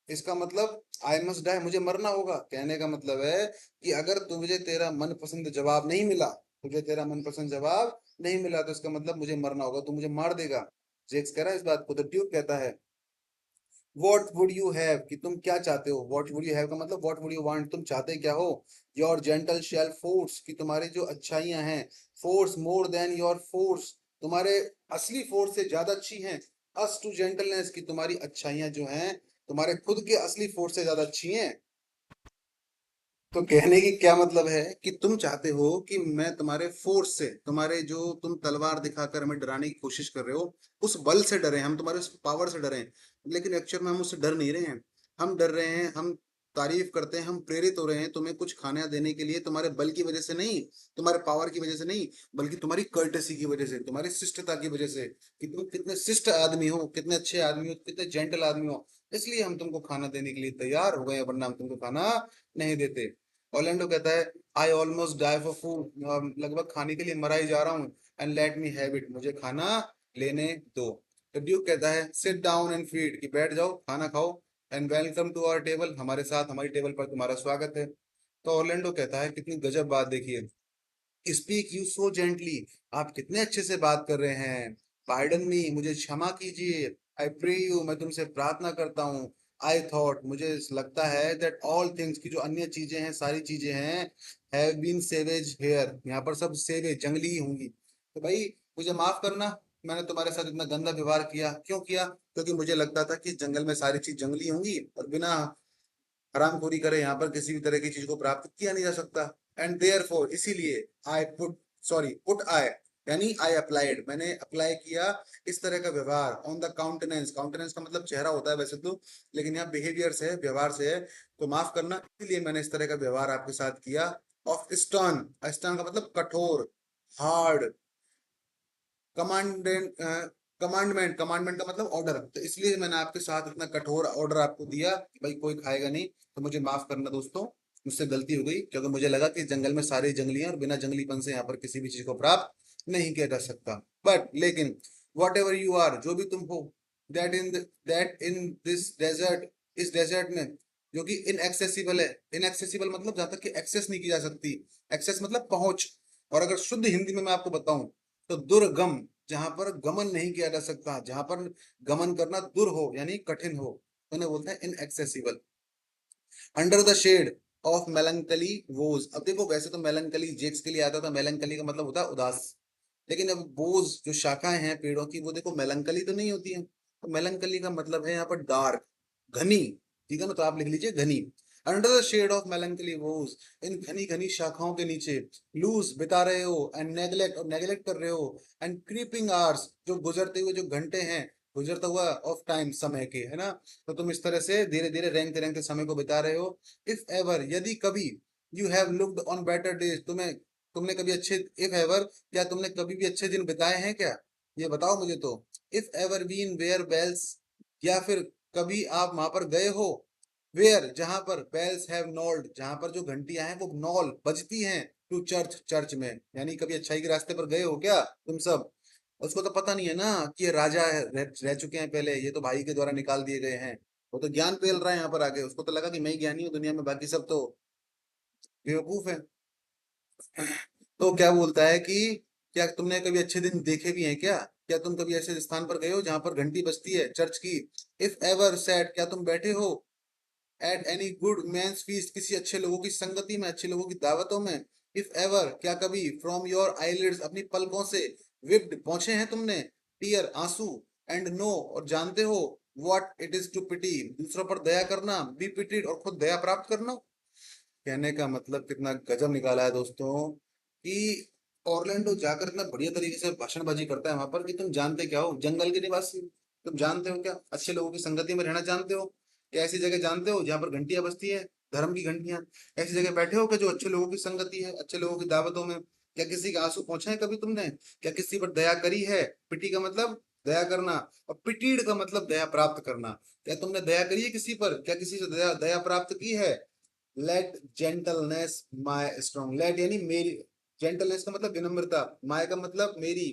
इसका मतलब आई मस्ट डाई, मुझे मरना होगा, कहने का मतलब है कि अगर तुझे तेरा मनपसंद जवाब नहीं मिला, तुझे तेरा मनपसंद जवाब नहीं मिला, तो इसका मतलब मुझे मरना होगा, तू मुझे मार देगा। जेक्स कह रहा है इस बात को, तो ड्यूक कहता है, वॉट वुड यू हैव कि तुम क्या चाहते हो, वॉट वुड यू हैव का मतलब वॉट वुड यू वांट, तुम चाहते क्या हो। योर जेंटल शेल फोर्स कि तुम्हारी जो अच्छाइयां हैं, force more than your force, तुम्हारे असली फोर्स से ज्यादा अच्छी हैं। अस टू जेंटलनेस कि तुम्हारी अच्छाइयां जो हैं तुम्हारे खुद के असली फोर्स से ज्यादा अच्छी हैं। तो कहने की क्या मतलब है कि तुम चाहते हो कि मैं तुम्हारे फोर्स से, तुम्हारे जो तुम तलवार दिखाकर हमें डराने की कोशिश कर रहे हो, उस बल से डरे, हम तुम्हारे उस पावर से डरे, लेकिन एक्चुअल में हम उससे डर नहीं रहे हैं। हम डर रहे हैं, हम तारीफ करते हैं, हम प्रेरित हो रहे हैं तुम्हें कुछ खाना देने के लिए, तुम्हारे बल की वजह से नहीं, तुम्हारे पावर की वजह से नहीं, बल्कि तुम्हारी कर्टेसी की वजह से, तुम्हारी शिष्टता की वजह से, कि तुम कितने शिष्ट आदमी हो, कितने अच्छे आदमी हो, कितने जेंटल आदमी हो, इसलिए हम तुमको खाना देने के लिए तैयार हो गए हैं, वरना हम तुमको खाना नहीं देते। ऑर्लैंडो कहता है I almost die for food, लगभग खाने के लिए मरा ही जा रहा हूँ, and let me have it, मुझे खाना लेने दो। तो ड्यूक कहता है सिट डाउन एंड फीड कि बैठ जाओ खाना खाओ, and welcome to our table, हमारे साथ हमारी टेबल पर तुम्हारा स्वागत है। तो ऑर्लैंडो कहता है कितनी गजब बात देखिए, स्पीक यू सो जेंटली, आप कितने अच्छे से बात कर रहे हैं। पार्डन मी, मुझे क्षमा कीजिए। आई प्रे यू, मैं तुमसे प्रार्थना करता हूँ। आई थॉट, मुझे लगता है दैट ऑल थिंग्स की जो अन्य चीजें हैं, सारी चीजें हैं, हैव बीन सेवेज हेयर, यहाँ पर सब सेवेज जंगली ही होंगी। तो भाई मुझे माफ करना, मैंने तुम्हारे साथ इतना गंदा व्यवहार किया, क्यों किया, क्योंकि मुझे लगता था कि जंगल में सारी चीज जंगली होंगी और बिना हरामखोरी करे यहाँ पर किसी भी तरह की चीज को प्राप्त किया नहीं जा सकता। एंड देयरफॉर, इसीलिए I put, sorry put I, यानी आई अप्लाइड, मैंने अप्लाई किया इस तरह का व्यवहार ऑन द काउंटेनेंस, काउंटेनेंस का मतलब चेहरा होता है वैसे तो, लेकिन यहाँ बिहेवियर से है, व्यवहार से है, तो माफ करना, इसीलिए मैंने इस तरह का व्यवहार आपके साथ किया। ऑफ स्टर्न, स्टर्न का मतलब कठोर, हार्ड, कमांडेंट, कमांडमेंट, कमांडमेंट का मतलब ऑर्डर, तो इसलिए मैंने आपके साथ इतना कठोर ऑर्डर आपको दिया कि भाई कोई खाएगा नहीं। तो मुझे माफ करना दोस्तों, मुझसे गलती हो गई, क्योंकि मुझे लगा कि जंगल में सारे जंगली हैं और बिना जंगलीपन से यहाँ पर किसी भी चीज को प्राप्त नहीं किया जा सकता। बट लेकिन वॉट एवर यू आर, जो भी तुम हो, दैट इन दिस डेजर्ट, इस डेजर्ट में जो कि इनएक्सेसिबल है, इनएक्सेसिबल मतलब जहां तक कि एक्सेस नहीं की जा सकती, एक्सेस मतलब पहुंच, और अगर शुद्ध हिंदी में मैं आपको बताऊं तो दुर्गम, जहां पर गमन नहीं किया जा सकता, जहां पर गमन करना दुर हो यानी कठिन हो, तो उन्हें बोलते हैं inaccessible. Under the shade of melancholy boughs, अब देखो वैसे तो मेलंकली जेक्स के लिए आता था, मेलंकली का मतलब होता है उदास, लेकिन अब बोज जो शाखाएं हैं पेड़ों की वो देखो मेलंकली तो नहीं होती है, तो मेलंकली का मतलब है यहाँ पर डार्क, घनी, ठीक है ना, तो आप लिख लीजिए घनी। Under the shade of melancholy boughs, इन घनी घनी शाखाओं के नीचे, लूज बिता रहे हो, एंड नेगलेक्ट, और नेगलेक्ट कर रहे हो, एंड क्रीपिंग आवर्स, जो गुजरते हुए जो घंटे हैं, गुजरता हुआ ऑफ टाइम, समय के, है ना, तो तुम इस तरह से धीरे धीरे रेंगते रेंगते समय को बिता रहे हो। इफ एवर, यदि कभी, you have looked on better days, तुम्हें, तुमने कभी अच्छे, इफ एवर, क्या तुमने कभी भी अच्छे दिन बिताए हैं क्या, ये बताओ मुझे तो। If ever been where bells, या फिर कभी आप वहां पर गए हो, वेयर जहां पर बेल्स हैव नॉल्ड, जहां पर जो घंटियां हैं वो नॉल बजती हैं, टू चर्च, चर्च में, यानी कभी अच्छाई के रास्ते पर गए हो क्या तुम सब। उसको तो पता नहीं है ना कि ये राजा है, रह चुके हैं पहले, ये तो भाई के द्वारा निकाल दिए गए हैं, वो तो ज्ञान पेल रहा है यहाँ पर आके, उसको तो लगा कि मैं ही ज्ञानी हूँ दुनिया में, बाकी सब तो बेवकूफ है। तो क्या बोलता है कि क्या तुमने कभी अच्छे दिन देखे भी हैं क्या, क्या तुम कभी ऐसे स्थान पर गए हो जहां पर घंटी बजती है चर्च की। इफ एवर सैट, क्या तुम बैठे हो at any good man's feast, किसी अच्छे लोगों की संगति में, अच्छे लोगों की दावतों में। इफ एवर, क्या कभी, फ्रॉम योर आईलिड्स, अपनी पलकों से, विप्ड, पहुंचे हैं तुमने, टीयर, आंसू, एंड नो, और जानते हो, व्हाट इट इज टू पिटी, दूसरों पर दया करना, बी पिटीड, और खुद दया प्राप्त करना। कहने का मतलब कितना गजब निकाला है दोस्तों, कि ऑर्लैंडो जाकर इतना बढ़िया तरीके से भाषणबाजी करता है वहां पर कि तुम जानते क्या हो, जंगल के निवासी, तुम जानते हो क्या अच्छे लोगों की संगति में रहना जानते हो, क्या ऐसी जगह जानते हो जहाँ पर घंटियां बजती है, धर्म की घंटियां, ऐसी जगह बैठे हो क्या जो अच्छे लोगों की संगति है, अच्छे लोगों की दावतों में। क्या किसी के आंसू पहुंचे हैं कभी तुमने, क्या किसी पर दया करी है, पिटी का मतलब दया करना, और पिटीड का मतलब दया प्राप्त करना, क्या तुमने दया करी है किसी पर, क्या किसी से दया दया प्राप्त की है। Let gentleness my strong, let यानी मेरी, जेंटलनेस का मतलब विनम्रता, माय का मतलब मेरी,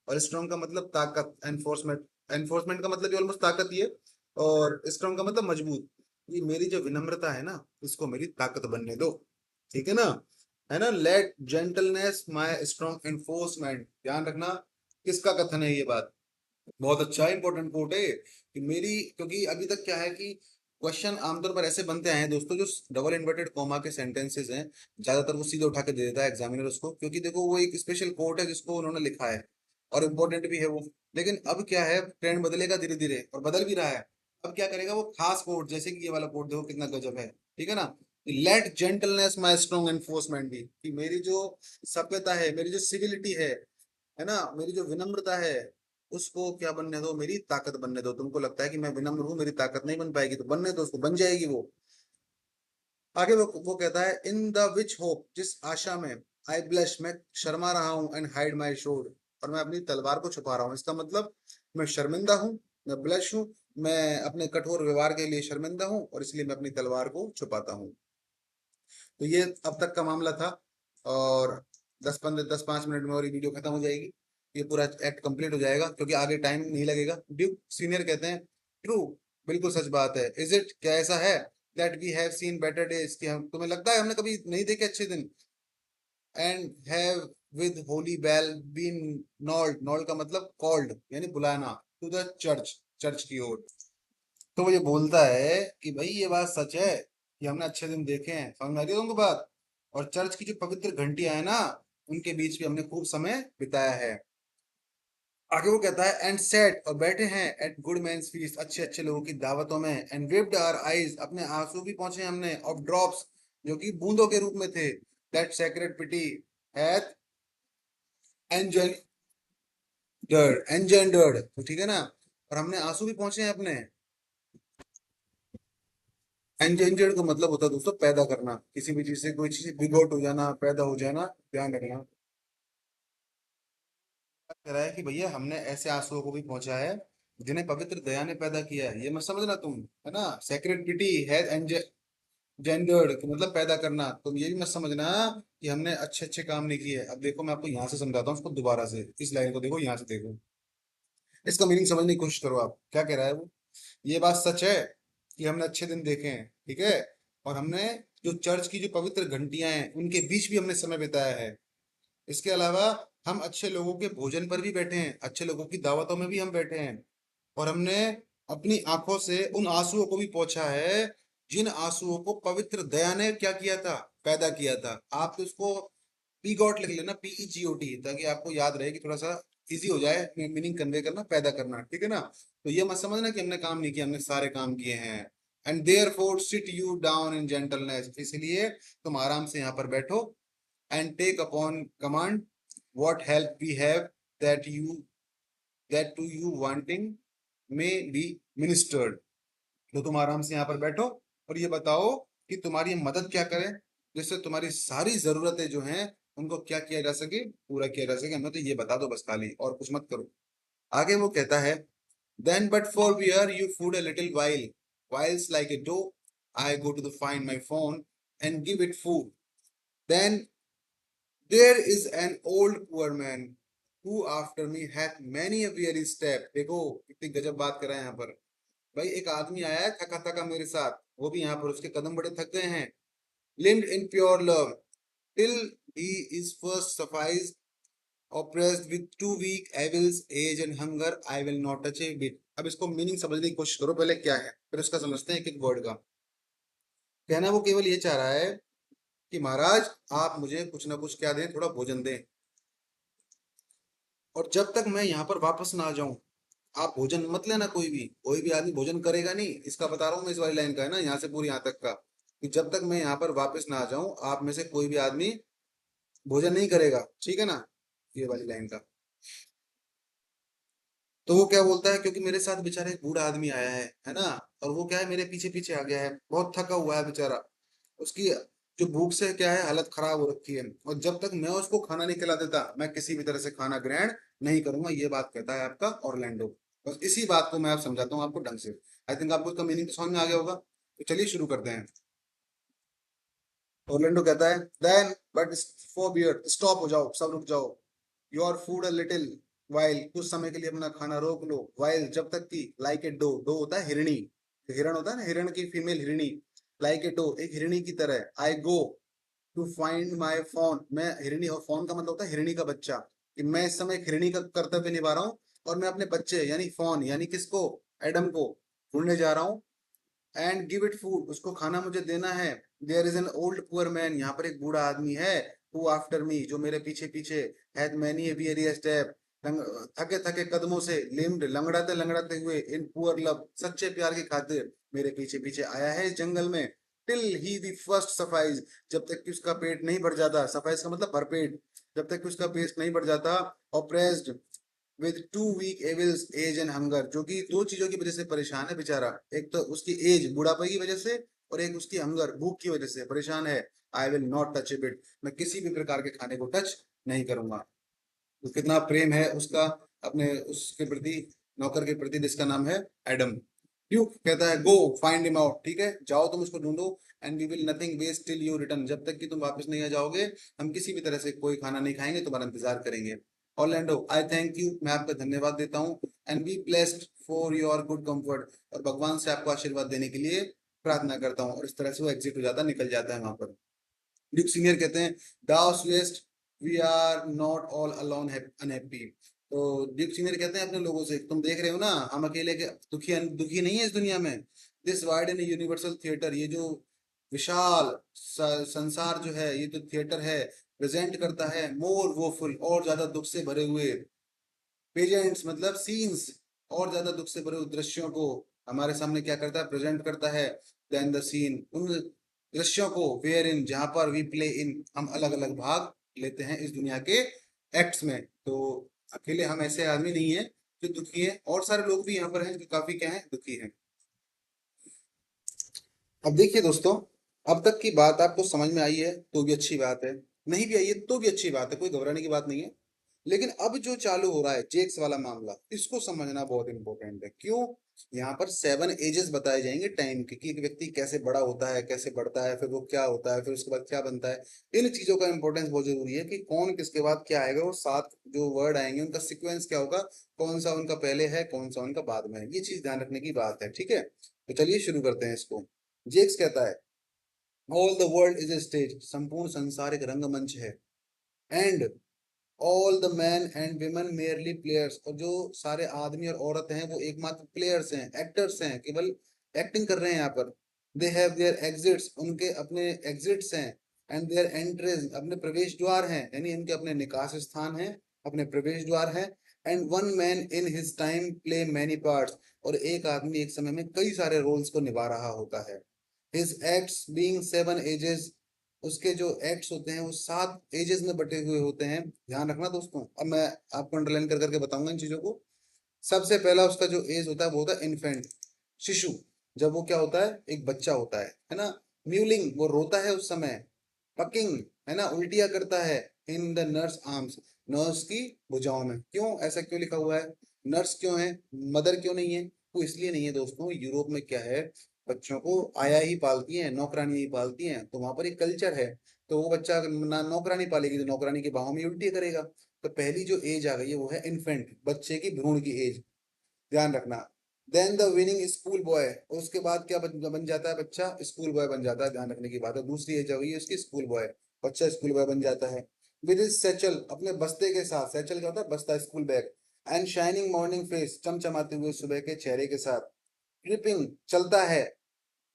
और स्ट्रॉन्ग का मतलब ताकत, एनफोर्समेंट, एनफोर्समेंट का मतलब भी ऑलमोस्ट ताकत ही है, और स्ट्रॉन्ग का मतलब मजबूत, ये मेरी जो विनम्रता है ना इसको मेरी ताकत बनने दो, ठीक है ना, है ना, let gentleness my strong enforcement, ध्यान रखना किसका कथन है ये बात, बहुत अच्छा इंपॉर्टेंट कोट है कि मेरी, क्योंकि अभी तक क्या है कि क्वेश्चन आमतौर पर ऐसे बनते हैं दोस्तों, जो डबल इन्वर्टेड कॉमा के सेंटेंसेस हैं, ज्यादातर वो सीधे उठा के दे देता है एग्जामिनर उसको, क्योंकि देखो वो एक स्पेशल कोट है जिसको उन्होंने लिखा है और इम्पोर्टेंट भी है वो। लेकिन अब क्या है, ट्रेंड बदलेगा धीरे धीरे और बदल भी रहा है। अब क्या करेगा वो खास कोट, जैसे कि ये वाला कोट देखो कितना गजब है, ठीक है ना। Let gentleness my strong enforcement भी, कि मेरी जो सभ्यता है, मेरी जो सिविलिटी है ना, मेरी जो विनम्रता है, उसको क्या बनने दो, मेरी ताकत बनने दो। तुमको लगता है कि मैं विनम्र हूं, मेरी ताकत नहीं बन पाएगी, तो बनने दो उसको, बन जाएगी वो। आगे वो कहता है इन द विच होप, जिस आशा में, आई ब्लश, मैं शर्मा रहा हूं, एंड हाइड माई शोर, और मैं अपनी तलवार को छुपा रहा हूँ। इसका मतलब मैं शर्मिंदा हूँ, मैं ब्लश हूँ, मैं अपने कठोर व्यवहार के लिए शर्मिंदा हूँ, और इसलिए मैं अपनी तलवार को छुपाता हूँ। तो ये अब तक का मामला था। और 10-5 मिनट में और ये वीडियो खत्म हो जाएगी, ये पूरा एक्ट कंप्लीट हो जाएगा, क्योंकि आगे टाइम नहीं लगेगा। ड्यूक सीनियर कहते हैं ट्रू, बिल्कुल सच बात है। इज इट, क्या ऐसा है, that we have seen better days, कि हम, तुम्हें लगता है हमने कभी नहीं देखे अच्छे दिन, and have with holy bell been knolled, knolled का मतलब कॉल्ड यानी बुलाना, टू द चर्च, चर्च की ओर। तो वो ये बोलता है कि भाई ये बात सच है कि हमने अच्छे दिन देखे हैं, समझ में आ रही है तुमको बात। और चर्च की जो पवित्र घंटियां है ना, उनके बीच भी हमने खूब समय बिताया है। आगे वो कहता है एंड सेट, और बैठे हैं, एट गुड मैन्स फीस्ट, अच्छे अच्छे लोगों की दावतों में, एंड विप्ड आवर आईज, अपने आंसू भी पहुंचे हमने, ऑफ ड्रॉप्स, जो कि बूंदों के रूप में थे, दैट सेक्रेड पिटी हैथ एंजेंडर्ड, एंजेंडर्ड, तो ठीक है ना। और हमने आंसू भी पहुंचे हैं अपने। एंजेंडर्ड का मतलब होता है दोस्तों पैदा करना, किसी भी चीज से कोई चीज बिगोट हो जाना, पैदा हो जाना, ध्यान रखना। कह रहा है कि भैया हमने ऐसे आंसुओं को भी पहुंचा है जिन्हें पवित्र दया ने पैदा किया है, ये मत समझना तुम, है ना। सेक्रेड पिटी है जेंडर्ड मतलब पैदा करना, तुम ये भी मत समझना कि हमने अच्छे अच्छे काम नहीं किए। अब देखो मैं आपको यहाँ से समझाता हूँ उसको दोबारा से, इस लाइन को देखो, यहाँ से देखो, इसका मीनिंग समझने की कोशिश करो। आप क्या कह रहा है वो, ये बात सच है कि हमने अच्छे दिन देखे हैं, ठीक है, और हमने जो चर्च की जो पवित्र घंटियां हैं उनके बीच भी हमने समय बिताया है। इसके अलावा हम अच्छे लोगों के भोजन पर भी बैठे हैं, अच्छे लोगों की दावतों में भी हम बैठे हैं, और हमने अपनी आंखों से उन आंसुओं को भी पोंछा है जिन आंसुओं को पवित्र दया ने क्या किया था, पैदा किया था। आप तो उसको पी गॉट लिख लेना, PEGOT, ताकि आपको याद रहे कि थोड़ा सा इजी हो जाए मीनिंग कन्वे करना, पैदा करना, ठीक है ना। तो ये मत समझना कि हमने काम नहीं किया, हमने सारे काम किए हैं। And therefore sit you down in gentleness, इसलिए तुम आराम से यहाँ पर बैठो, and take upon command what help we have, that you, that to you wanting may be ministered. तो तुम आराम से यहाँ पर बैठो और ये बताओ कि तुम्हारी मदद क्या करें, जिससे तुम्हारी सारी जरूरतें जो हैं उनको क्या किया जा सके, पूरा किया जा सके। हमें तो ये बता दो बस, खाली और कुछ मत करो। आगे वो कहता है then but forbear you food a little while, whiles like a doe I go to the find my phone and give it food, then there is an old poor man who after me hath many a weary step। देखो कितनी गजब बात कर रहा है यहाँ पर। भाई एक आदमी आया है थका थका मेरे साथ, वो भी यहाँ पर उसके कदम बड़े थक गए हैं। limbed in pure love till he is first sufficed, oppressed with two weak evils age and hunger I will not touch a bit। अब इसको मीनिंग समझने की कोशिश करो पहले क्या है, फिर उसका समझते हैं एक एक वर्ड का। कहना वो केवल ये चाह रहा है कि महाराज आप मुझे कुछ ना कुछ क्या दें, थोड़ा भोजन दें, और जब तक मैं यहाँ पर वापस ना आ जाऊं आप भोजन मत लेना। कोई भी आदमी भोजन करेगा नहीं, इसका बता रहा हूँ मैं, इस वाली लाइन का है ना, यहाँ से पूरी यहाँ तक का, कि जब तक मैं यहाँ पर वापस ना आ जाऊं आप में से कोई भी आदमी भोजन नहीं करेगा, ठीक है ना, ये वाली लाइन का। तो वो क्या बोलता है, क्योंकि मेरे साथ बेचारा एक बूढ़ा आदमी आया है ना, और वो क्या है मेरे पीछे पीछे आ गया है, बहुत थका हुआ है बेचारा, उसकी जो भूख से क्या है हालत खराब हो रखी है, और जब तक मैं उसको खाना नहीं खिला देता मैं किसी भी तरह से खाना ग्रहण नहीं करूंगा। ये बात कहता है आपका ऑरलैंडो। बस इसी बात को मैं आप समझाता हूँ आपको ढंग से। आई थिंक आपको इसका मीनिंग तो समझ में आ गया होगा, तो चलिए शुरू करते हैं। ऑरलैंडो कहता है then but forbear, stop हो जाओ, सब रुक जाओ, your food a little while, कुछ समय के लिए अपना खाना रोक लो, वाइल जब तक कि, लाइक ए डो, डो होता है हिरणी, हिरण होता है ना, हिरण की फीमेल हिरणी, लाइक ए डो एक हिरणी की तरह, I go to find my phone, मैं हिरणी, और फोन का मतलब होता है हिरणी का बच्चा, कि मैं इस समय एक हिरणी का कर्तव्य निभा रहा हूँ, और मैं अपने बच्चे यानी फॉन यानी किसको, एडम को ढूंढने जा रहा हूँ। एंड गिव इट फूड, उसको खाना मुझे देना है। There is an old poor man, यहाँ पर एक बूढ़ा आदमी है। हु आफ्टर मी, जो मेरे पीछे पीछे। Had many a Veeri step, थके थके कदमों से, लिम्ड लंगड़ाते लंगड़ाते हुए, इन पुअर लव, सच्चे प्यार की खातिर मेरे पीछे पीछे आया है इस जंगल में। Till he the first suffice, जब तक कि उसका पेट नहीं भर जाता। सफाइज का मतलब भरपेट। जब तक कि उसका पेट नहीं भर जाता। Oppressed with two weak evils, age and hunger, जो कि दो चीजों की वजह से परेशान है बेचारा। एक तो उसकी एज, बुढ़ापे की वजह से, और एक उसकी हंगर, भूख की वजह से परेशान है। आई विल नॉट टच इट, मैं किसी भी प्रकार के खाने को टच नहीं करूंगा। तो कितना प्रेम है उसका अपने उसके प्रति, नौकर के प्रति, जिसका नाम है एडम। ड्यूक कहता है गो फाइंड हिम आउट, ठीक है जाओ तुम उसको ढूंढो। And we will nothing waste till you return, जब तक कि तुम वापस नहीं आ जाओगे हम किसी भी तरह से कोई खाना नहीं खाएंगे, तुम्हारा इंतजार करेंगे। ऑर्लैंडो, आई थैंक यू, मैं आपका धन्यवाद देता हूँ। And be blessed for your good comfort, और भगवान से आपको आशीर्वाद देने के लिए प्रार्थना करता हूँ। और इस तरह से वो एग्जिट हो जाता है, निकल जाता है वहां पर। ड्यूक सीनियर कहते हैं thou seest, we are not all alone unhappy. तो ड्यूक सीनियर कहते हैं अपने लोगों से, तुम देख रहे हो ना हम अकेले के दुखी दुखी नहीं है इस दुनिया में। This wide in universal theatre, ये जो विशाल संसार जो है, ये जो थिएटर है, प्रेजेंट करता है मोर वोफुल, और ज्यादा दुख से भरे हुए, पेजेंट्स मतलब सीन्स, और ज्यादा दुख से भरे हुए दृश्यों को हमारे सामने क्या करता है, प्रेजेंट करता है। देन द सीन, उन दृश्यों को, वेयर इन, जहां पर वी प्ले इन, हम अलग अलग भाग लेते हैं इस दुनिया के एक्ट्स में। तो अकेले हम ऐसे आदमी नहीं है जो दुखी है, और सारे लोग भी यहाँ पर हैं जो काफी क्या है, दुखी हैं। अब देखिए दोस्तों, अब तक की बात आपको समझ में आई है तो भी अच्छी बात है, नहीं भी आई है तो भी अच्छी बात है, कोई घबराने की बात नहीं है। लेकिन अब जो चालू हो रहा है जेक्स वाला मामला, इसको समझना बहुत इंपॉर्टेंट है। क्यों? यहाँ पर 7 एजेस बताए जाएंगे टाइम के, कि एक व्यक्ति कैसे बड़ा होता है, कैसे बढ़ता है, फिर वो क्या होता है, फिर उसके बाद क्या बनता है। इन चीजों का इंपॉर्टेंस बहुत जरूरी है, कि कौन किसके बाद क्या आएगा, और 7 जो वर्ड आएंगे उनका सिक्वेंस क्या होगा, कौन सा उनका पहले है, कौन सा उनका बाद में है, ये चीज ध्यान रखने की बात है, ठीक है। तो चलिए शुरू करते हैं इसको। जेक्स कहता है all the world is a stage, संपूर्ण संसार एक रंगमंच है। And all the man and women merely players, और जो सारे आदमी और औरत हैं वो एकमात्र प्लेयर्स हैं, एक्टर्स हैं, केवल एक्टिंग कर रहे हैं यहाँ पर। दे हैव देयर एग्जिट्स, उनके अपने एग्जिट्स हैं। एंड देयर एंट्रीज, अपने प्रवेश द्वार हैं, यानी इनके अपने निकास स्थान हैं, अपने प्रवेश द्वार हैं। And one man in his time play many parts, और एक आदमी एक समय में कई सारे रोल्स को निभा रहा होता है। हिज एक्ट्स बीइंग 7 एजेस, उसके जो एक्ट्स होते हैं वो 7 एजेस में बटे हुए होते हैं। ध्यान रखना दोस्तों, अब मैं आपको अंडरलाइन कर करके बताऊंगा इन चीजों को। सबसे पहला उसका जो एज होता है वो होता है इन्फेंट, शिशु। जब वो क्या होता है, एक बच्चा होता है ना। म्यूलिंग, वो रोता है उस समय। पकिंग, है ना, उल्टियां करता है। In the nurse arms, nurse की भुजाओं में। क्यों ऐसा क्यों लिखा हुआ है, नर्स क्यों है, मदर क्यों नहीं है? वो इसलिए नहीं है दोस्तों, यूरोप में क्या है, बच्चों को आया ही पालती हैं, नौकरानी ही पालती हैं, तो वहां पर एक कल्चर है। तो वो बच्चा अगर ना नौकरानी पालेगी तो नौकरानी के बाहों में उल्टी करेगा। तो पहली जो एज आ गई है वो है इन्फेंट, बच्चे की भ्रूण की एज। ध्यान रखना। Then the whining school boy, उसके बाद क्या बन जाता है बच्चा, स्कूल बॉय बन जाता है। ध्यान रखने की बात है, दूसरी एज आ गई है उसकी स्कूल बॉय, बच्चा स्कूल बॉय बन जाता है। विद इज सैचल, अपने बस्ते के साथ, सैचल क्या होता है, बस्ता, school bag. And shining morning face, चमचमाते हुए सुबह के चेहरे के साथ। ट्रिपिंग, चलता है।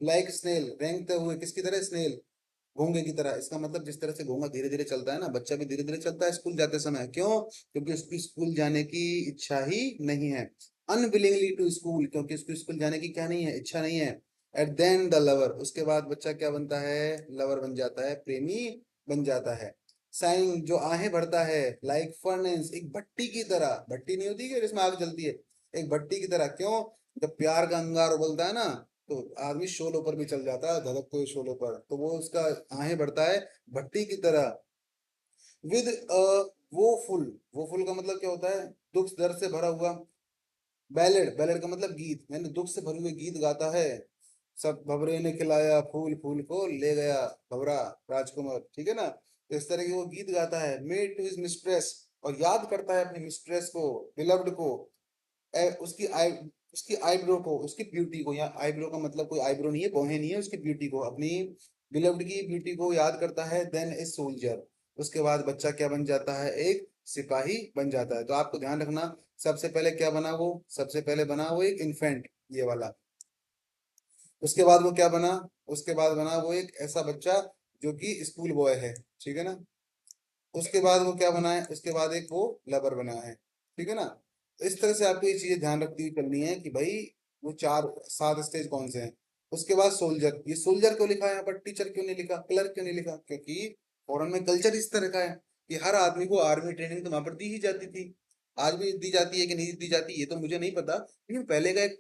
लाइक स्नेल, रेंगते हुए, किसकी तरह, स्नेल, घोंगे की तरह। इसका मतलब जिस तरह से घोंगा धीरे धीरे चलता है ना, बच्चा भी धीरे धीरे चलता है स्कूल जाते समय। क्यों? क्योंकि उसकी स्कूल जाने की इच्छा ही नहीं है। अनविलिंगली टू स्कूल, क्योंकि उसको स्कूल जाने की क्या नहीं है, इच्छा नहीं है। एट देन द लवर, उसके बाद बच्चा क्या बनता है, लवर बन जाता है, प्रेमी बन जाता है। साइंग, जो आहें भरता है। लाइक फर्नेस, एक भट्टी की तरह, भट्टी नहीं होती कि जिसमें आग जलती है, एक भट्टी की तरह। क्यों? जब प्यार का अंगार उबलता है ना, तो आदमी शोलों पर भी चल जाता है, धधकते हुए शोलों पर, तो वो उसका आहें भरता है भट्टी की तरह। विद अ वो फुल, वो फुल का मतलब क्या होता है, दुख दर्द से भरा हुआ। बैलेड, बैलेड का मतलब गीत, मैंने दुख से भरे हुए गीत गाता है। सब भवरे ने खिलाया फूल, फूल को ले गया भवरा, राजकुमार, ठीक है ना। तो इस तरह के वो गीत गाता है। मेड टू हिज मिस्ट्रेस, और याद करता है अपनी मिस्ट्रेस को, बिलव्ड को। उसकी आई, उसकी आईब्रो को, उसकी ब्यूटी को, यहाँ आईब्रो का मतलब कोई आईब्रो नहीं है, भौहें नहीं है, उसकी ब्यूटी को, अपनी बिलव्ड की ब्यूटी को याद करता है। देन ए सोल्जर, उसके बाद बच्चा क्या बन जाता है, एक सिपाही बन जाता है। तो आपको ध्यान रखना, सबसे पहले क्या बना वो, सबसे पहले बना वो एक इन्फेंट, ये वाला। उसके बाद वो क्या बना, उसके बाद बना वो एक ऐसा बच्चा जो कि स्कूल बॉय है, ठीक है ना। उसके बाद वो क्या बना है, उसके बाद एक वो लेबर बना है, ठीक है ना। तो इस तरह से आपको ये चीजें ध्यान रखती हुई करनी है कि भाई वो चार सात स्टेज कौन से हैं। उसके बाद सोल्जर, ये सोल्जर क्यों लिखा है यहाँ पर, टीचर क्यों नहीं लिखा, क्लर्क क्यों नहीं लिखा, क्योंकि फॉरेन में कल्चर इस तरह का है कि हर आदमी को आर्मी ट्रेनिंग तो वहां पर दी ही जाती थी। आज भी दी जाती है कि नहीं दी जाती ये तो मुझे नहीं पता, लेकिन पहले का एक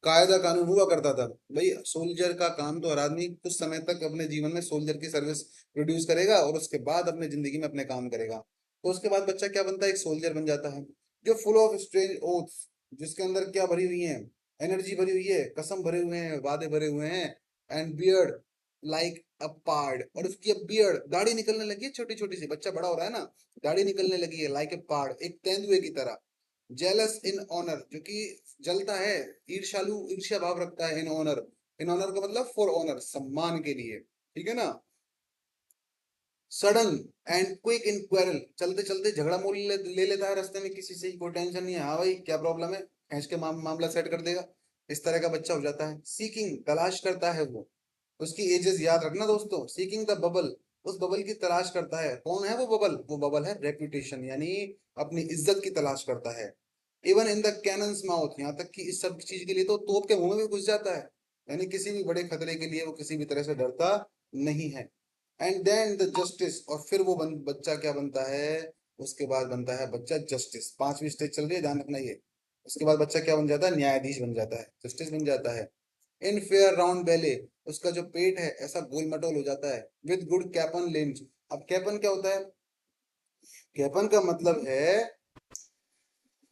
कायदा कानून हुआ करता था। भाई सोल्जर का काम तो हर आदमी कुछ समय तक अपने जीवन में सोल्जर की सर्विस प्रोड्यूस करेगा और उसके बाद अपने जिंदगी में अपने काम करेगा। तो उसके बाद बच्चा क्या बनता है, एक सोल्जर बन जाता है, जो फुल ऑफ स्ट्रेंज ओथ्स, जिसके अंदर क्या भरी हुई है, एनर्जी भरी हुई है, कसम भरे हुए हैं, वादे भरे हुए हैं। एंड बियर्ड लाइक अ पार्ड, और उसकी अब बियर्ड दाढ़ी निकलने लगी है, छोटी छोटी सी, बच्चा बड़ा हो रहा है ना, दाढ़ी निकलने लगी है, लाइक ए पार्ड, एक तेंदुए की तरह। जेलस इन ऑनर, जो कि जलता है, ईर्ष्यालु, ईर्ष्या भाव रखता है। इन ऑनर, इन ऑनर का मतलब फॉर ऑनर, सम्मान के लिए, ठीक है ना। Sudden and quick in quarrel, चलते चलते झगड़ा मोल ले लेता है रास्ते में किसी से ही, कोई टेंशन नहीं है, हाँ भाई क्या प्रॉब्लम है, खींच के मामला सेट कर देगा। इस तरह का बच्चा हो जाता है। सीकिंग, तलाश करता है वो, उसकी एजेस याद रखना दोस्तों। सीकिंग द बबल, उस बबल की तलाश करता है। कौन है वो बबल, वो बबल है रेपुटेशन, यानी अपनी इज्जत की तलाश करता है। Even in the cannons mouth, यहाँ तक कि इस सब चीज के लिए तो तोप के मुंह में भी घुस जाता है, यानी किसी भी बड़े खतरे के लिए वो किसी भी तरह से डरता नहीं है। एंड देन द जस्टिस, और फिर वो बच्चा क्या बनता है, उसके बाद बनता है बच्चा जस्टिस। पांचवी स्टेज चल रही है, ध्यान रखना ये। उसके बाद बच्चा क्या बन जाता है, न्यायाधीश बन जाता है, जस्टिस बन जाता है। इन फेयर राउंड बेले, उसका जो पेट है ऐसा गोल मटोल हो जाता है। विद गुड कैपन लिम्स, अब कैपन क्या होता है, कैपन का मतलब है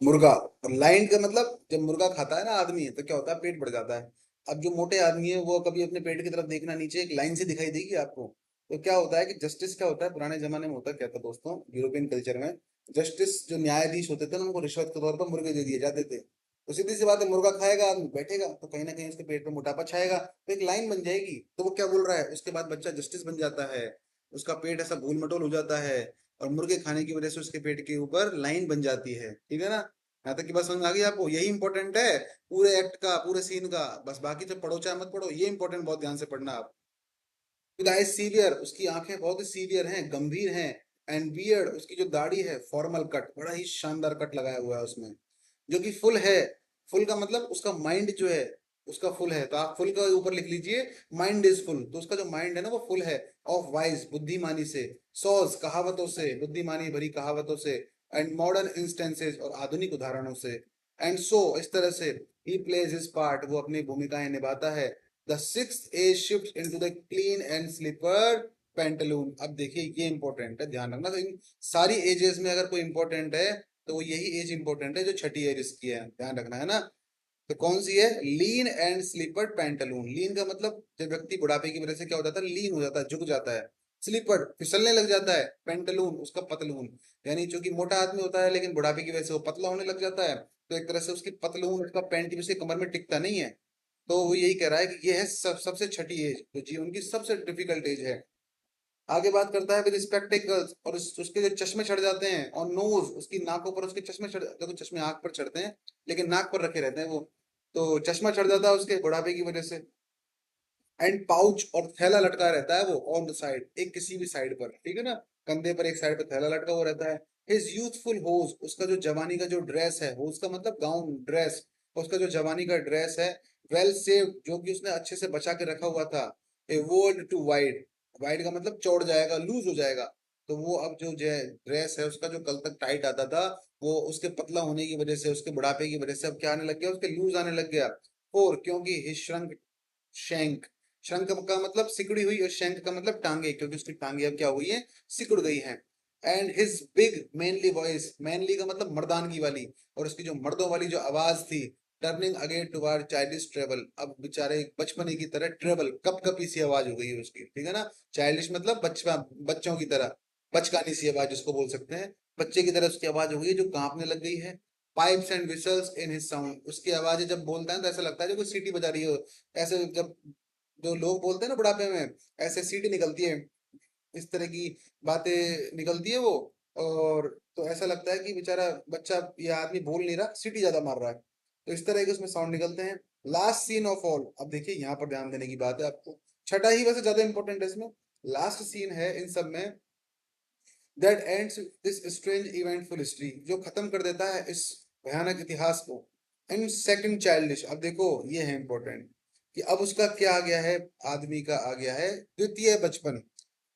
मुर्गा, और लाइन का मतलब जब मुर्गा खाता है ना आदमी तो क्या होता है, पेट बढ़ जाता है। अब जो मोटे आदमी है वो कभी अपने पेट की तरफ देखना, नीचे एक लाइन से दिखाई देगी आपको। तो क्या होता है कि जस्टिस क्या होता है, पुराने जमाने में होता क्या था दोस्तों, यूरोपियन कल्चर में जस्टिस जो न्यायाधीश होते थे ना, उनको रिश्वत के तौर पर मुर्गे दे दिए जाते थे। तो सीधी सी बात है, मुर्गा खाएगा आदमी, बैठेगा तो कहीं ना कहीं उसके पेट में मोटापा छाएगा, तो एक लाइन बन जाएगी। तो वो क्या बोल रहा है, उसके बाद बच्चा जस्टिस बन जाता है, उसका पेट ऐसा गोल मटोल हो जाता है, और मुर्गे खाने की वजह से उसके पेट के ऊपर लाइन बन जाती है, ठीक है ना। यहाँ तक की बात समझ में आ गई आपको, यही इंपॉर्टेंट है पूरे एक्ट का, पूरे सीन का। बस बाकी जब पढ़ो चाहे मत पढ़ो, ये इंपॉर्टेंट बहुत ध्यान से पढ़ना आप। विद सीवियर, उसकी आंखें बहुत ही सीवियर हैं, गंभीर हैं। एंड बियर्ड, उसकी जो दाढ़ी है फॉर्मल कट, बड़ा ही शानदार कट लगाया हुआ है उसमें, जो कि फुल है। फुल का मतलब उसका माइंड जो है उसका फुल है, तो आप फुल का ऊपर लिख लीजिए माइंड इज फुल, तो उसका जो माइंड है ना वो फुल है। ऑफ वाइज, बुद्धिमानी से। सॉज, कहावतों से, बुद्धिमानी भरी कहावतों से। एंड मॉडर्न इंस्टेंसेस, और आधुनिक उदाहरणों से। एंड सो, इस तरह से ही प्लेज हिज पार्ट, वो अपनी भूमिकाएं निभाता है। The sixth age shift into the clean and slipper pantaloon. अब देखिए ये इंपॉर्टेंट है, ध्यान रखना। तो इन सारी एजेस में अगर कोई इंपॉर्टेंट है तो वो यही एज इंपॉर्टेंट है जो छठी एज इसकी है, ध्यान रखना है ना। तो कौन सी है, लीन एंड स्लीपर्ड पैंटलून। लीन का मतलब जब व्यक्ति बुढ़ापे की वजह से क्या हो जाता है, लीन हो जाता है, झुक जाता है। स्लीपर्ड, फिसलने लग जाता है। पैंटलून, उसका पतलून, यानी चूंकि मोटा आदमी होता है लेकिन बुढ़ापे की वजह से वो पतला होने लग जाता है, तो एक तरह से उसकी पतलून, उसका पैंट भी उसके कमर में टिकता नहीं है। तो वो यही कह रहा है कि ये है सबसे छठी एज, जो जीवन की सबसे डिफिकल्ट एज है। आगे बात करता है विद स्पेक्टिकल्स, और उसके जो चश्मे चढ़ जाते हैं। और नोज, उसकी नाकों पर उसके चश्मे चढ़, देखो चश्मे आंख पर चढ़ते हैं लेकिन नाक पर रखे रहते हैं वो, तो चश्मा चढ़ जाता है उसके बुढ़ापे की वजह से। एंड पाउच, और थैला लटका रहता है वो ऑन द साइड, एक किसी भी साइड पर, ठीक है ना। कंधे पर एक साइड पर थैला लटका हुआ रहता है। हिज यूथफुल होज, उसका जो जवानी का जो ड्रेस है, होज का मतलब गाउन, ड्रेस, उसका जो जवानी का ड्रेस है। वेल सेव, जो कि उसने अच्छे से बचा के रखा हुआ था। A world to wide, wide का मतलब चौड़ जाएगा, लूज हो जाएगा। तो वो अब जो ड्रेस है उसका, जो कल तक टाइट आता था, वो उसके पतला होने की वजह से, उसके बुढ़ापे की वजह से अब क्या आने लग गया, उसके लूज आने लग गया। और क्योंकि हिज श्रंक शैंक, शंख का मतलब सिकुड़ी हुई, और शंख का मतलब टांगे, क्योंकि उसकी टांगे अब क्या हुई है, सिकुड़ गई हैं। And his big manly voice, manly का मतलब मर्दानगी वाली, और उसकी जो मर्दों वाली जो आवाज थी, turning again toward childish travel, अब बेचारे बचपने की तरह ट्रेवल, कप कपी सी आवाज हो गई है उसकी, ठीक है ना। चाइल्डिश मतलब बचपा, बच्चों की तरह, बचकानी सी आवाज जिसको बोल सकते हैं, बच्चे की तरह उसकी आवाज हो गई है जो कांपने लग गई है। Pipes and whistles in his sound, उसकी आवाज जब बोलता है तो ऐसा लगता है जो कोई सीटी बजा रही हो। ऐसे जब जो लोग बोलते हैं ना बुढ़ापे में, ऐसे सीटी निकलती है, इस तरह की बातें निकलती है वो। और तो ऐसा लगता है कि बेचारा बच्चा या आदमी बोल नहीं रहा, सीटी ज्यादा मार रहा है। तो इस तरह के उसमें साउंड निकलते हैं। लास्ट सीन ऑफ ऑल, अब देखिए यहाँ पर ध्यान देने की बात है आपको, छठा ही वैसे ज्यादा इंपॉर्टेंट है इसमें। लास्ट सीन है इन सब में, that ends this strange eventful history, जो खत्म कर देता है इस भयानक इतिहास को। एंड सेकंड चाइल्डिश, अब देखो ये है इंपॉर्टेंट कि अब उसका क्या आ गया है, आदमी का आ गया है द्वितीय बचपन।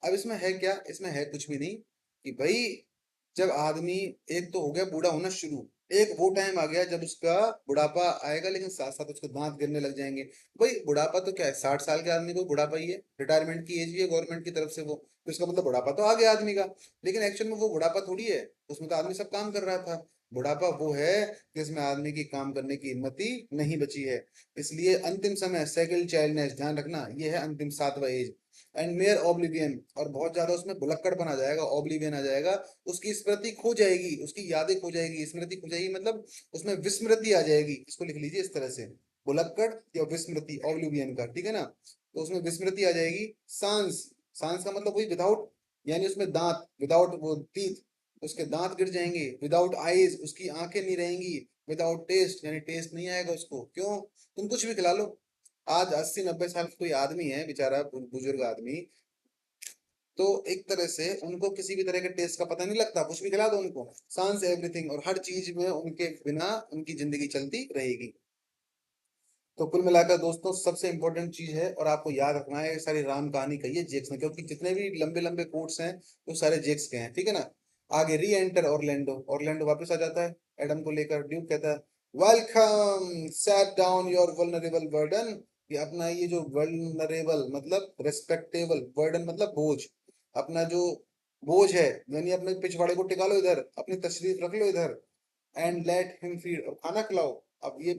अब इसमें है क्या, इसमें है कुछ भी नहीं कि भाई जब आदमी एक तो हो गया बूढ़ा होना शुरू, एक वो टाइम आ गया जब उसका बुढ़ापा आएगा, लेकिन साथ साथ उसके दांत गिरने लग जाएंगे। भाई बुढ़ापा तो क्या है, 60 साल के आदमी को बुढ़ापा ही है, रिटायरमेंट की एज भी है गवर्नमेंट की तरफ से वो, तो इसका मतलब बुढ़ापा तो आ गया आदमी का। लेकिन एक्चुअल में वो बुढ़ापा थोड़ी है, उसमें तो आदमी सब काम कर रहा था। बुढ़ापा वो है जिसमें आदमी की काम करने की हिम्मत ही नहीं बची है। इसलिए अंतिम समय सेकंड चाइल्डनेस, ध्यान रखना ये है अंतिम सातवां एज। एंड मेयर ओब्लिवियन, और बहुत ज्यादा उसमें भुलक्कड़पन आ जाएगा, ओब्लिवियन आ जाएगा, उसकी स्मृति खो जाएगी, उसकी यादें खो जाएगी, स्मृति खो जाएगी, मतलब उसमें विस्मृति आ जाएगी। इसको लिख लीजिए इस तरह से, भुलक्कड़ या विस्मृति ओब्लिवियन का, ठीक है ना। तो उसमें विस्मृति आ जाएगी। सांस, सांस का मतलब वही विदाउट, यानी उसमें दांत, विदाउट वो टीथ, उसके दांत गिर जाएंगे। विदाउट आईज, उसकी आंखें नहीं रहेंगी। विदाउट टेस्ट, यानी टेस्ट नहीं आएगा उसको। क्यों, तुम कुछ भी खिला लो, आज 80-90 साल का कोई आदमी है बेचारा, बुजुर्ग आदमी, तो एक तरह से उनको किसी भी तरह के टेस्ट का पता नहीं लगता, कुछ भी खिला दो उनको, सांस एवरीथिंग, और हर चीज में उनके बिना उनकी जिंदगी चलती रहेगी। तो कुल मिलाकर दोस्तों सबसे इंपॉर्टेंट चीज है, और आपको याद रखना है, ये सारी राम कहानी कही है जेक्स ने, क्योंकि जितने भी लंबे लंबे कोट्स हैं वो सारे जेक्स के हैं, ठीक है ना। आगे री एंटर ऑरलैंडो, ऑरलैंडो वापस आ जाता है एडम को लेकर। ड्यूक कहता है welcome, set down your vulnerable burden, कि अपना ये जो वल्नरेबल मतलब रेस्पेक्टेबल, बर्डन मतलब बोझ, अपना जो बोझ है, यानी अपने पिछवाड़े को टिका लो इधर, अपनी तशरीफ रख लो इधर। एंड लेट हिम फीड, और खाना खिलाओ। अब ये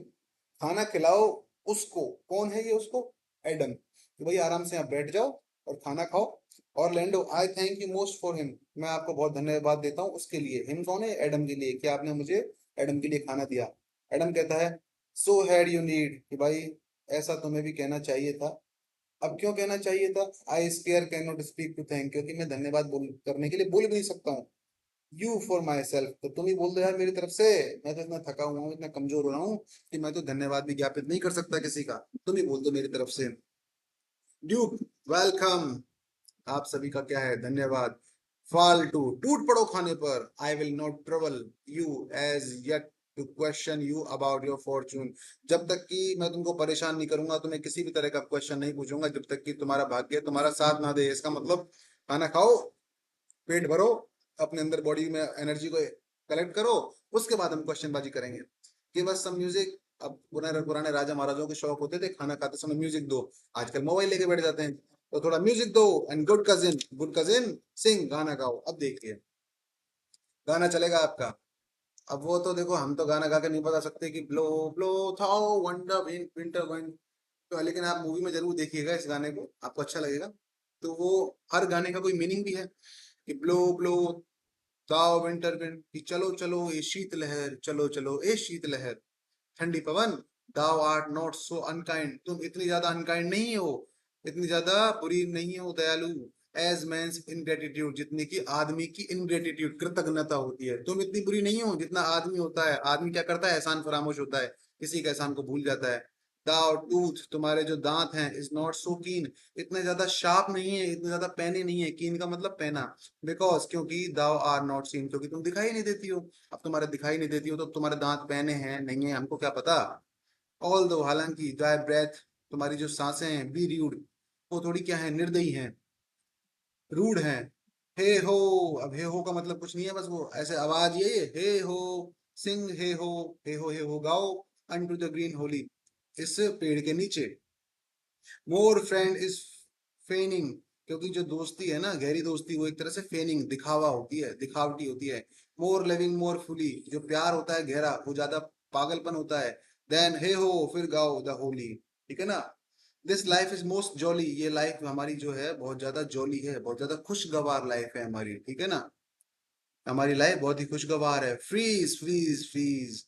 खाना खिलाओ उसको, कौन है ये उसको, एडम, कि भाई आराम से आप बैठ जाओ और खाना खाओ। Orlando, I thank you most for him, मैं आपको बहुत धन्यवाद देता हूँ उसके लिए। हिम कौन है, एडम के लिए, कि आपने मुझे एडम के लिए खाना दिया। एडम कहता है सो हैड यू नीड, कि भाई ऐसा तुम्हें भी कहना चाहिए था। अब क्यों कहना चाहिए था, I scarce can not speak to thank, क्योंकि मैं धन्यवाद बोल करने के लिए बोल भी नहीं सकता हूँ। यू फॉर माई सेल्फ, तो तुम ही बोल दो यार मेरी तरफ से, मैं तो इतना थका हुआ हूँ, इतना कमजोर हो रहा हूँ कि मैं तो धन्यवाद भी ज्ञापित नहीं कर सकता किसी का, तुम ही बोल दो मेरी तरफ से। ड्यूक, वेलकम, आप सभी का क्या है धन्यवाद। फालतू, टूट पड़ो खाने पर। I will not trouble you as yet to question you about your fortune, जब तक कि मैं तुमको परेशान नहीं करूंगा, तुम्हें किसी भी तरह का क्वेश्चन नहीं पूछूंगा, जब तक कि तुम्हारा भाग्य तुम्हारा साथ ना दे। इसका मतलब खाना खाओ, पेट भरो, अपने अंदर बॉडी में एनर्जी को कलेक्ट करो, उसके बाद हम क्वेश्चन बाजी करेंगे। कि बस सब म्यूजिक, अब पुराने पुराने राजा महाराजाओं के शौक होते थे खाना खाते समय म्यूजिक दो, आजकल मोबाइल लेके बैठ जाते हैं। तो थोड़ा म्यूजिक दो, एंड गुड कजिन सिंग, गाना गाओ। अब देखिए गाना चलेगा आपका। अब वो तो देखो, हम तो गाना गा के नहीं बता सकते कि ब्लो ब्लो था वंडर विंटर विंड, तो लेकिन आप मूवी में जरूर देखिएगा इस गाने को, आपको अच्छा लगेगा। तो वो हर गाने का कोई मीनिंग भी है, कि ब्लो ब्लो दाओ विंटर विंड, कि चलो चलो ये शीत लहर, चलो चलो ये शीत लहर, ठंडी पवन, दाओ आर्ट नॉट सो अनकाइंड, तुम इतनी ज्यादा अनकाइंड नहीं हो, इतनी ज्यादा बुरी नहीं हो, दयालु, एज मैंस इनग्रेटिट्यूड, जितनी की आदमी की इनग्रेटिट्यूड कृतज्ञता होती है, तुम इतनी बुरी नहीं हो जितना आदमी होता है। आदमी क्या करता है, एहसान फरामोश होता है, किसी का एहसान को भूल जाता है। दाओ टूथ, तुम्हारे जो दांत हैं, इज नॉट सो कीन, इतने ज्यादा शार्प नहीं है, इतने ज्यादा पैने नहीं है, कीन का मतलब पैना, बिकॉज क्योंकि दाओ आर नॉट सीन, क्योंकि तुम दिखाई नहीं देती हो। अब तुम्हारे दिखाई नहीं देती हो तो तुम्हारे दांत पहने हैं नहीं है हमको क्या पता। ऑल दो, हालांकि, दाई ब्रेथ, तुम्हारी जो सांसें हैं, बी रूड, वो थोड़ी क्या है, निर्दयी हैं, रूड हैं। हे हो, अब हे हो का मतलब कुछ नहीं है, बस वो ऐसे आवाज ये हे हो, सिंग हे हो, हे हो गाओ, अन द ग्रीन होली, इस पेड़ के नीचे। मोर फ्रेंड इज फेनिंग, क्योंकि जो दोस्ती है ना, गहरी दोस्ती, वो एक तरह से फेनिंग, दिखावा होती है, दिखावटी होती है। मोर लिविंग मोर फुली, जो प्यार होता है गहरा, वो ज्यादा पागलपन होता है। देन हे हो, फिर गाओ द होली, ठीक है ना। This life is most jolly, ये लाइफ हमारी जो है बहुत ज्यादा जॉली है, बहुत ज्यादा खुशगवार लाइफ है हमारी, ठीक है ना। हमारी लाइफ बहुत ही खुशगवार है। फ्रीज फ्रीज फ्रीज,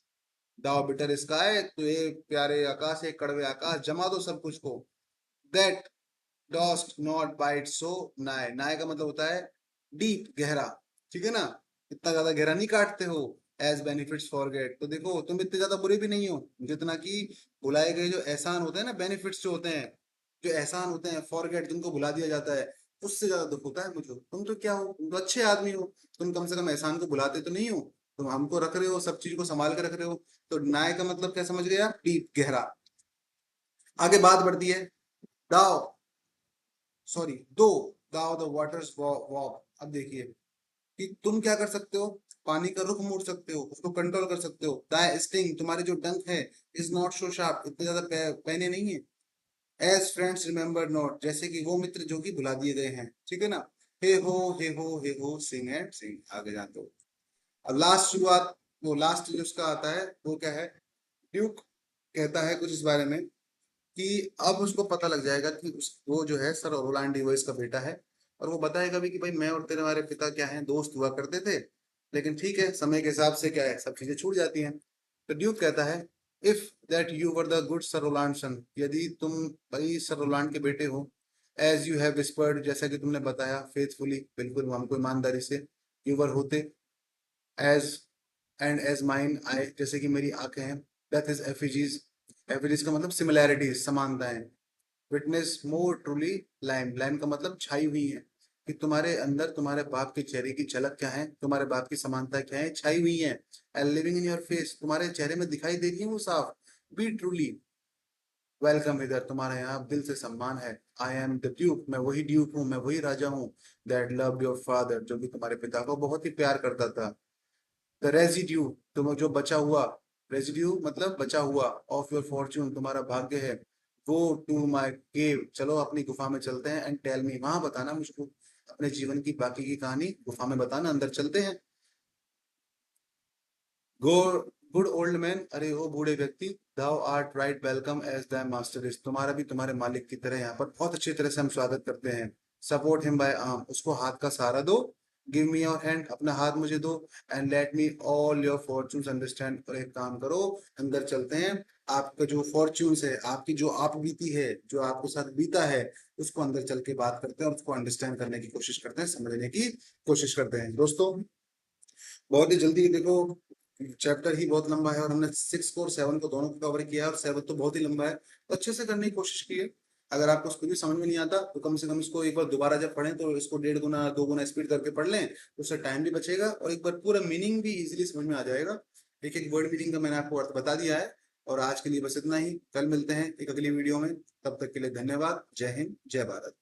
दाओ बिटर स्काई, तो ये प्यारे आकाश, एक कड़वे आकाश, जमा दो सब कुछ को। दैट डॉस्ट नॉट बाइट सो नाय, नाय का मतलब होता है डीप, गहरा, ठीक है ना। इतना ज्यादा गहरा नहीं काटते हो। एज बेनिफिट्स फॉरगेट, तो देखो तुम इतने ज्यादा बुरे भी नहीं हो जितना कि भुलाए गए जो एहसान होते हैं ना, बेनिफिट्स जो होते हैं, जो एहसान होते हैं फॉरगेट जिनको भुला दिया जाता है, उससे ज्यादा दुख होता है मुझे। तुम तो क्या हो, तुम तो अच्छे आदमी हो, तुम कम से कम एहसान को भुलाते तो नहीं हो। तुम हमको रख रहे हो, सब चीज को संभाल के रख रहे हो। तो न्याय का मतलब क्या समझ गए आप? डीप, गहरा। आगे बात बढ़ती है। दाओ, सॉरी, दो, दाओ द वाटर्स वॉक। अब देखिए कि तुम क्या कर सकते हो, पानी का रुख मोड़ सकते हो, उसको कंट्रोल कर सकते हो। दाई स्टिंग, तुम्हारे जो डंक है, इज नॉट सो शार्प, इतने ज्यादा पैने नहीं है। एज फ्रेंड्स रिमेम्बर नॉट, जैसे कि वो मित्र जो कि भुला दिए गए हैं, ठीक है ना। हे हो, हे हो, हे हो, सिंग एंड सिंग, आगे जानते हो। अब लास्ट शुरुआत, वो लास्ट जो उसका आता है वो क्या है? ड्यूक कहता है कुछ इस बारे में कि अब उसको पता लग जाएगा कि वो जो है सर रोलैंड डिवोइस का बेटा है। और वो बताएगा भी कि भाई मैं और तेरे हमारे पिता क्या है, दोस्त हुआ करते थे, लेकिन ठीक है समय के हिसाब से क्या है, सब चीजें छूट जाती हैं। तो ड्यूक कहता है, if that you were the good sir Roland son, यदि तुम भाई सर रोलैंड के बेटे हो, एज यू हैव विस्पर्ड, जैसा कि तुमने बताया, फेथफुली, बिल्कुल हमको ईमानदारी से, यू वर होते, as and as mine eye, जैसे कि मेरी आंखें हैं, दैट इज एफिजीज, एफिजीज का मतलब सिमिलैरिटीज, समानताएं, विटनेस मोर ट्रूली लाइम, लाइम का मतलब छाई हुई है, कि तुम्हारे अंदर तुम्हारे बाप के चेहरे की झलक क्या है, तुम्हारे बाप की समानता क्या है, छाई हुई है। And living in your face, तुम्हारे चेहरे में दिखाई दे रही है वो साफ। बी ट्रूली वेलकम इधर, तुम्हारा यहाँ दिल से सम्मान है। आई एम द ड्यूक, मैं वही ड्यूक हूँ, मैं वही राजा हूँ, दैट लव योर फादर, जो कि तुम्हारे पिता को बहुत ही प्यार करता था। द रेजिड्यू, तुम जो बचा हुआ, रेजिड्यू मतलब बचा हुआ, ऑफ योर फॉर्च्यून, तुम्हारा भाग्य है, गो टू माई केव, चलो अपनी गुफा में चलते हैं, एंड टेल मी, वहां बताना मुझको अपने जीवन की बाकी की कहानी, गुफा में बताना, अंदर चलते हैं। गो गुड ओल्ड मैन, अरे ओ बूढ़े व्यक्ति, thou art right welcome as the master is, तुम्हारा भी तुम्हारे मालिक की तरह यहाँ पर बहुत अच्छी तरह से हम स्वागत करते हैं। सपोर्ट हिम बाय आर्म, उसको हाथ का सहारा दो। गिव मी योर हैंड, अपना हाथ मुझे दो। And let me all your fortunes understand, और एक काम करो, अंदर चलते हैं, आपका जो फॉर्च्यून्स है, आपकी जो आप बीती है, जो आपके साथ बीता है, उसको अंदर चल के बात करते हैं, और उसको अंडरस्टैंड करने की कोशिश करते हैं, समझने की कोशिश करते हैं। दोस्तों बहुत ही जल्दी देखो, चैप्टर ही बहुत लंबा है, और हमने 6 को और 7 को दोनों को कवर किया है, और 7 तो बहुत ही लंबा है, तो अच्छे से करने की कोशिश की है। अगर आपको उसको भी समझ में नहीं आता तो कम से कम इसको एक बार दोबारा जब पढ़ें तो इसको 1.5 गुना 2 गुना स्पीड करके पढ़ लें, तो उससे टाइम भी बचेगा, और एक बार पूरा मीनिंग भी इजीली समझ में आ जाएगा। एक एक वर्ड मीनिंग का मैंने आपको अर्थ बता दिया है। और आज के लिए बस इतना ही, कल मिलते हैं एक अगली वीडियो में, तब तक के लिए धन्यवाद। जय हिंद, जय भारत।